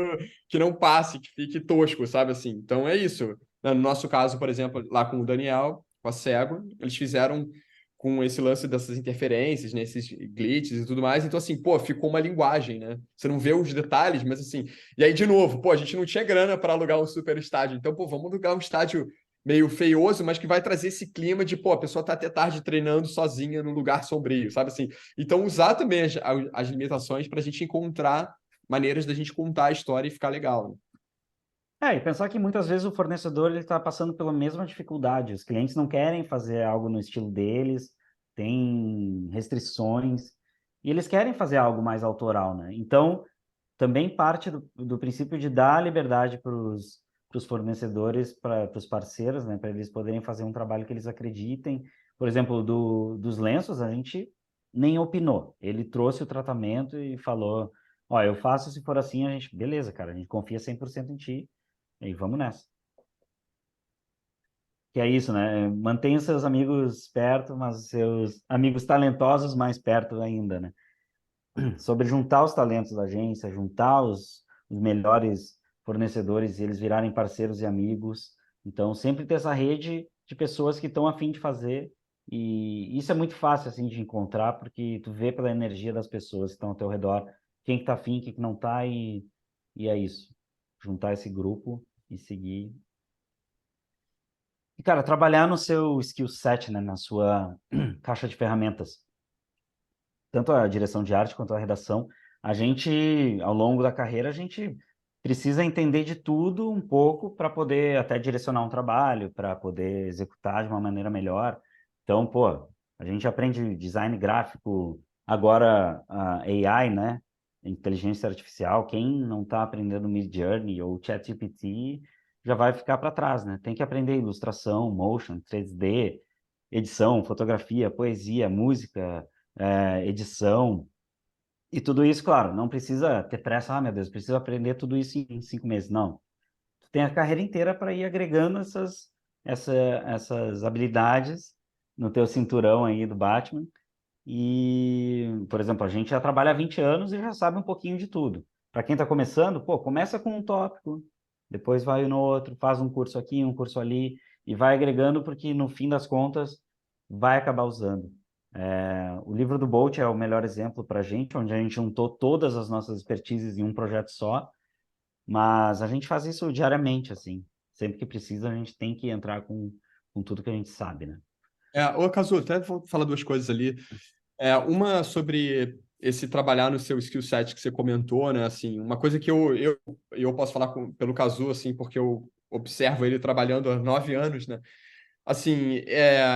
que não passe, que fique tosco, sabe assim? Então é isso. No nosso caso, por exemplo, lá com o Daniel, com a Cego, eles fizeram com esse lance dessas interferências, né, esses glitches e tudo mais. Então, assim, pô, ficou uma linguagem, né? Você não vê os detalhes, mas assim. E aí, de novo, pô, a gente não tinha grana para alugar um super estádio. Então, pô, vamos alugar um estádio meio feioso, mas que vai trazer esse clima de, pô, a pessoa tá até tarde treinando sozinha num lugar sombrio, sabe assim? Então, usar também as limitações para a gente encontrar maneiras da gente contar a história e ficar legal, né? E pensar que muitas vezes o fornecedor ele está passando pela mesma dificuldade. Os clientes não querem fazer algo no estilo deles, tem restrições, e eles querem fazer algo mais autoral, né? Então, também parte do princípio de dar liberdade para os fornecedores, para os parceiros, né? Para eles poderem fazer um trabalho que eles acreditem. Por exemplo, dos lenços, a gente nem opinou. Ele trouxe o tratamento e falou, ó, eu faço se for assim, a gente, beleza, cara, a gente confia 100% em ti, e vamos nessa. Que é isso, né? Mantenha seus amigos perto, mas seus amigos talentosos mais perto ainda, né? Sobre juntar os talentos da agência, juntar os melhores fornecedores e eles virarem parceiros e amigos. Então, sempre ter essa rede de pessoas que estão a fim de fazer. E isso é muito fácil, assim, de encontrar, porque tu vê pela energia das pessoas que estão ao teu redor, quem que tá afim, quem que não tá, e é isso. Juntar esse grupo e seguir. E, cara, trabalhar no seu skill set, né, na sua caixa de ferramentas. Tanto a direção de arte quanto a redação, a gente, ao longo da carreira, a gente precisa entender de tudo um pouco para poder até direcionar um trabalho, para poder executar de uma maneira melhor. Então, pô, a gente aprende design gráfico, agora a AI, né? Inteligência artificial, quem não está aprendendo Midjourney ou ChatGPT já vai ficar para trás, né? Tem que aprender ilustração, motion, 3D, edição, fotografia, poesia, música, edição, e tudo isso, claro, não precisa ter pressa, meu Deus, preciso aprender tudo isso em 5 meses, não. Tu tem a carreira inteira para ir agregando essas habilidades no teu cinturão aí do Batman, e, por exemplo, a gente já trabalha há 20 anos e já sabe um pouquinho de tudo. Para quem está começando, pô, começa com um tópico, depois vai no outro, faz um curso aqui, um curso ali, e vai agregando, porque no fim das contas vai acabar usando. O livro do Bolt é o melhor exemplo para a gente, onde a gente juntou todas as nossas expertises em um projeto só, mas a gente faz isso diariamente, assim. Sempre que precisa, a gente tem que entrar com tudo que a gente sabe, né? Ô, Cazu, até vou falar duas coisas ali. Uma sobre esse trabalhar no seu skill set que você comentou, né? Assim, uma coisa que eu posso falar pelo Cazu, assim, porque eu observo ele trabalhando há 9 anos, né? Assim,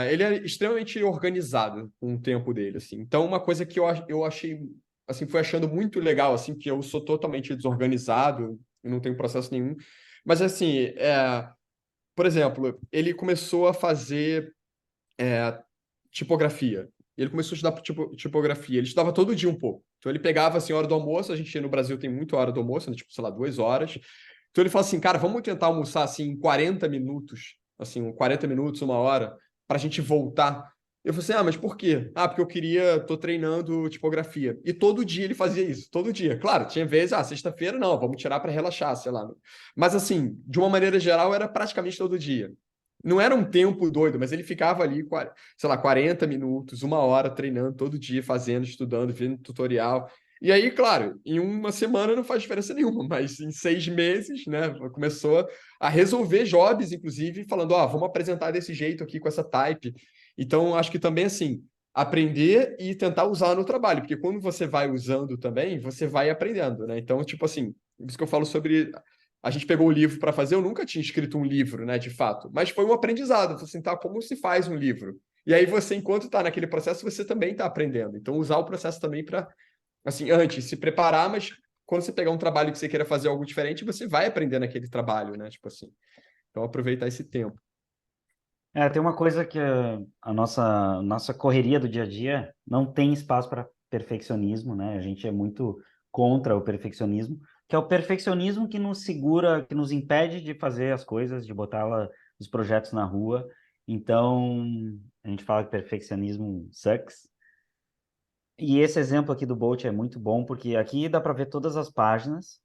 ele é extremamente organizado com o tempo dele, assim. Então, uma coisa que eu achei, assim, fui achando muito legal, assim, que eu sou totalmente desorganizado, eu não tenho processo nenhum. Mas, assim, por exemplo, ele começou a fazer tipografia. Ele começou a estudar tipografia. Ele estudava todo dia um pouco. Então, ele pegava, assim, a hora do almoço. A gente no Brasil tem muita hora do almoço, né? Tipo, sei lá, 2 horas. Então, ele fala assim, cara, vamos tentar almoçar, assim, em 40 minutos. Assim, 40 minutos, 1 hora, para a gente voltar. Eu falei assim, mas por quê? Porque eu tô treinando tipografia. E todo dia ele fazia isso, todo dia. Claro, tinha vezes, sexta-feira não, vamos tirar para relaxar, sei lá. Mas assim, de uma maneira geral, era praticamente todo dia. Não era um tempo doido, mas ele ficava ali, sei lá, 40 minutos, 1 hora treinando todo dia, fazendo, estudando, vendo tutorial. E aí, claro, em 1 semana não faz diferença nenhuma, mas em 6 meses, né, começou a resolver jobs, inclusive, falando, vamos apresentar desse jeito aqui com essa type. Então, acho que também, assim, aprender e tentar usar no trabalho, porque quando você vai usando também, você vai aprendendo, né? Então, tipo assim, isso que eu falo sobre... A gente pegou o livro para fazer, eu nunca tinha escrito um livro, né, de fato, mas foi um aprendizado. Eu falei assim, como se faz um livro? E aí você, enquanto está naquele processo, você também está aprendendo. Então, usar o processo também para, assim, antes, se preparar, mas quando você pegar um trabalho que você queira fazer algo diferente, você vai aprender naquele trabalho, né, tipo assim. Então, aproveitar esse tempo. Tem uma coisa que a nossa correria do dia a dia não tem espaço para perfeccionismo, né? A gente é muito contra o perfeccionismo, que é o perfeccionismo que nos segura, que nos impede de fazer as coisas, de botar os projetos na rua. Então, a gente fala que perfeccionismo sucks. E esse exemplo aqui do Bolt é muito bom, porque aqui dá para ver todas as páginas.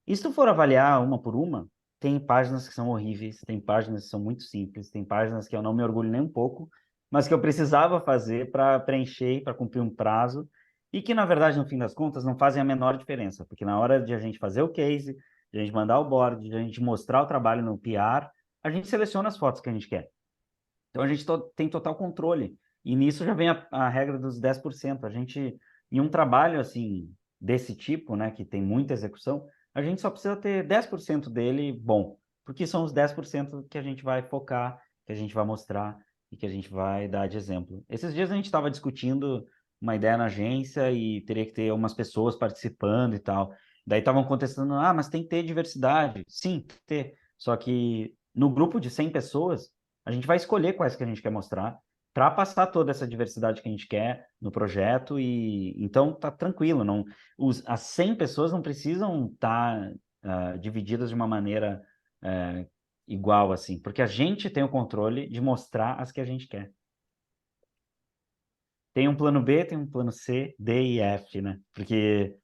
E se tu for avaliar uma por uma, tem páginas que são horríveis, tem páginas que são muito simples, tem páginas que eu não me orgulho nem um pouco, mas que eu precisava fazer para preencher, para cumprir um prazo, e que, na verdade, no fim das contas, não fazem a menor diferença, porque na hora de a gente fazer o case, de a gente mandar o board, de a gente mostrar o trabalho no PR, a gente seleciona as fotos que a gente quer. Então, a gente tem total controle. E nisso já vem a regra dos 10%. A gente, em um trabalho, assim, desse tipo, né, que tem muita execução, a gente só precisa ter 10% dele bom, porque são os 10% que a gente vai focar, que a gente vai mostrar e que a gente vai dar de exemplo. Esses dias a gente estava discutindo uma ideia na agência e teria que ter umas pessoas participando e tal. Daí estavam contestando, ah, mas tem que ter diversidade. Sim, tem que ter. Só que no grupo de 100 pessoas, a gente vai escolher quais que a gente quer mostrar para passar toda essa diversidade que a gente quer no projeto e então tá tranquilo, não as 100 pessoas não precisam estar divididas de uma maneira igual assim, porque a gente tem o controle de mostrar as que a gente quer. Tem um plano B, tem um plano C, D e F, né? Porque,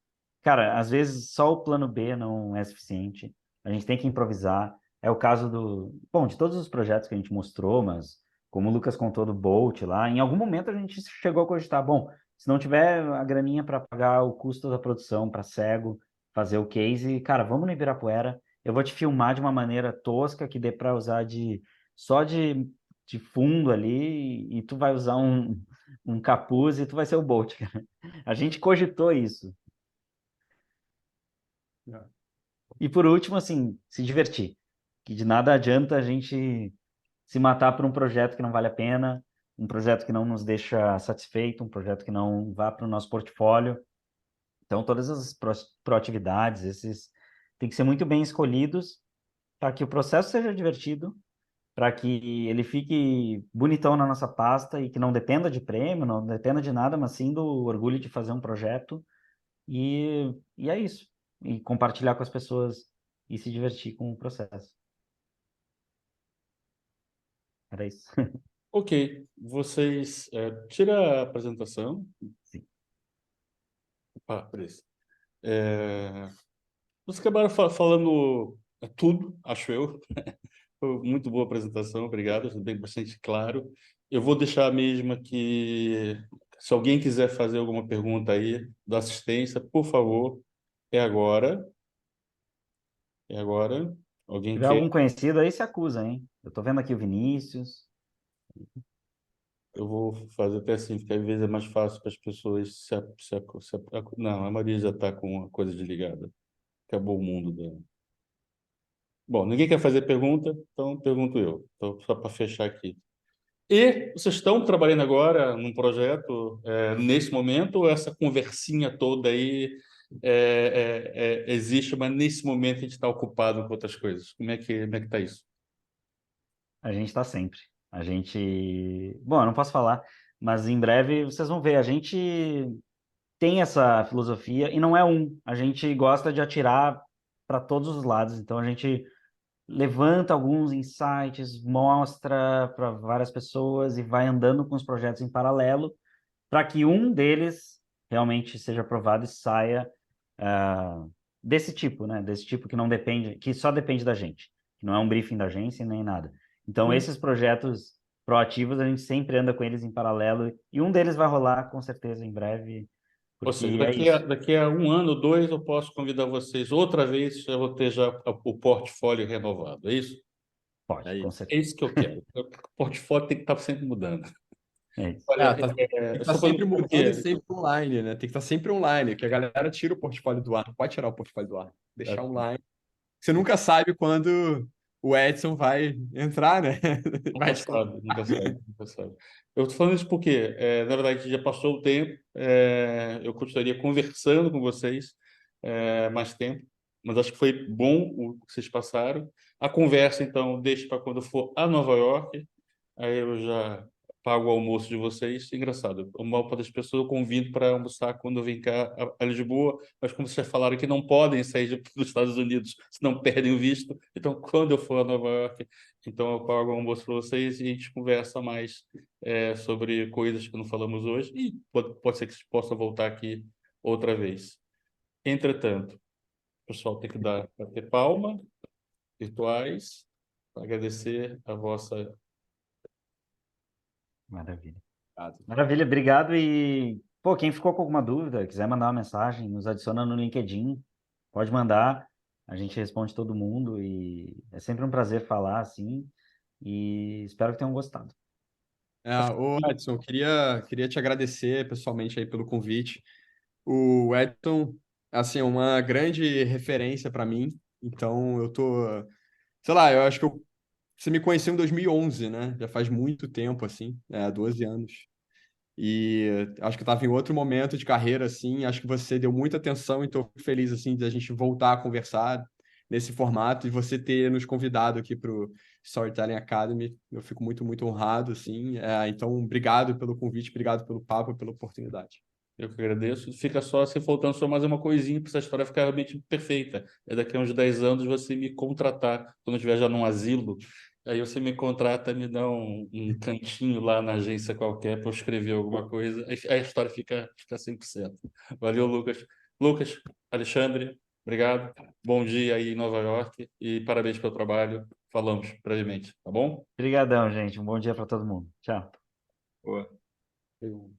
cara, às vezes só o plano B não é suficiente. A gente tem que improvisar. É o caso de todos os projetos que a gente mostrou, mas como o Lucas contou do Bolt lá, em algum momento a gente chegou a cogitar, bom, se não tiver a graninha para pagar o custo da produção para cego, fazer o case, cara, vamos no Ibirapuera, eu vou te filmar de uma maneira tosca que dê para usar só de fundo ali e tu vai usar um capuz e tu vai ser o Bolt, cara. A gente cogitou isso. E por último, assim, se divertir. Que de nada adianta a gente se matar por um projeto que não vale a pena, um projeto que não nos deixa satisfeito, um projeto que não vá para o nosso portfólio. Então, todas as proatividades, esses tem que ser muito bem escolhidos para que o processo seja divertido, para que ele fique bonitão na nossa pasta e que não dependa de prêmio, não dependa de nada, mas sim do orgulho de fazer um projeto. E é isso. E compartilhar com as pessoas e se divertir com o processo. Era isso. Ok, vocês tira a apresentação. Sim. Por isso. Vocês acabaram falando tudo, acho eu. Foi muito boa a apresentação, obrigado, bem bastante claro. Eu vou deixar mesmo que, se alguém quiser fazer alguma pergunta aí da assistência, por favor, é agora. É agora. Se Alguém tiver quer? algum conhecido aí, se acusa, hein? Eu tô vendo aqui o Vinícius. Eu vou fazer até assim, porque às vezes é mais fácil para as pessoas Não, a Maria já está com a coisa desligada. Acabou o mundo dela. Bom, ninguém quer fazer pergunta, então pergunto eu. Então, só para fechar aqui. E vocês estão trabalhando agora num projeto nesse momento, ou essa conversinha toda aí existe, mas nesse momento a gente está ocupado com outras coisas? Como é que está isso? A gente tá sempre. A gente... Bom, eu não posso falar, mas em breve vocês vão ver. A gente tem essa filosofia e não é um. A gente gosta de atirar para todos os lados. Então a gente levanta alguns insights, mostra para várias pessoas e vai andando com os projetos em paralelo para que um deles realmente seja aprovado e saia desse tipo, né? Desse tipo que não depende, que só depende da gente, que não é um briefing da agência nem nada. Então, esses projetos proativos, a gente sempre anda com eles em paralelo e um deles vai rolar com certeza em breve, Ou porque seja, é isso. daqui a um ano, dois, eu posso convidar vocês outra vez, eu vou ter já o portfólio renovado, é isso? Pode, com É certeza. isso que eu quero. O portfólio tem que estar sempre mudando. É isso. Olha, Tem que estar só sempre por mudando quê? e sempre online, né? Tem que estar sempre online, que a galera tira o portfólio do ar. Não pode tirar o portfólio do ar. Deixar online. Você nunca sabe quando o Edson vai entrar, né? Nunca sabe, nunca sabe, nunca sabe. Eu estou falando isso porque, na verdade, já passou o tempo, eu continuaria conversando com vocês mais tempo, mas acho que foi bom o que vocês passaram. A conversa, então, deixe para quando for a Nova York, aí eu já pago o almoço de vocês. Engraçado, a maior parte das pessoas eu convido para almoçar quando eu vim cá a Lisboa, mas como vocês falaram que não podem sair dos Estados Unidos, senão perdem o visto, então quando eu for a Nova York, então eu pago o almoço para vocês e a gente conversa mais sobre coisas que não falamos hoje e pode ser que vocês possam voltar aqui outra vez. Entretanto, o pessoal tem que bater palma, virtuais, para agradecer a vossa... Maravilha. Maravilha, obrigado. E, pô, quem ficou com alguma dúvida, quiser mandar uma mensagem, nos adiciona no LinkedIn, pode mandar, a gente responde todo mundo e é sempre um prazer falar assim e espero que tenham gostado. Ô Edson, eu queria te agradecer pessoalmente aí pelo convite. O Edson, assim, é uma grande referência para mim, então eu tô, sei lá, eu acho que você me conheceu em 2011, né? Já faz muito tempo, assim, 12 anos. E acho que eu estava em outro momento de carreira, assim, acho que você deu muita atenção e estou feliz, assim, de a gente voltar a conversar nesse formato e você ter nos convidado aqui para o Storytelling Academy. Eu fico muito, muito honrado, assim. Então, obrigado pelo convite, obrigado pelo papo, pela oportunidade. Eu que agradeço. Fica só, se faltando só mais uma coisinha para essa história ficar realmente perfeita. É daqui a uns 10 anos você me contratar, quando eu estiver já num asilo, aí você me contrata, me dá um cantinho lá na agência qualquer para eu escrever alguma coisa, aí a história fica 100%. Valeu, Lucas. Lucas, Alexandre, obrigado. Bom dia aí em Nova York e parabéns pelo trabalho. Falamos brevemente, tá bom? Obrigadão, gente. Um bom dia para todo mundo. Tchau. Boa. Eu-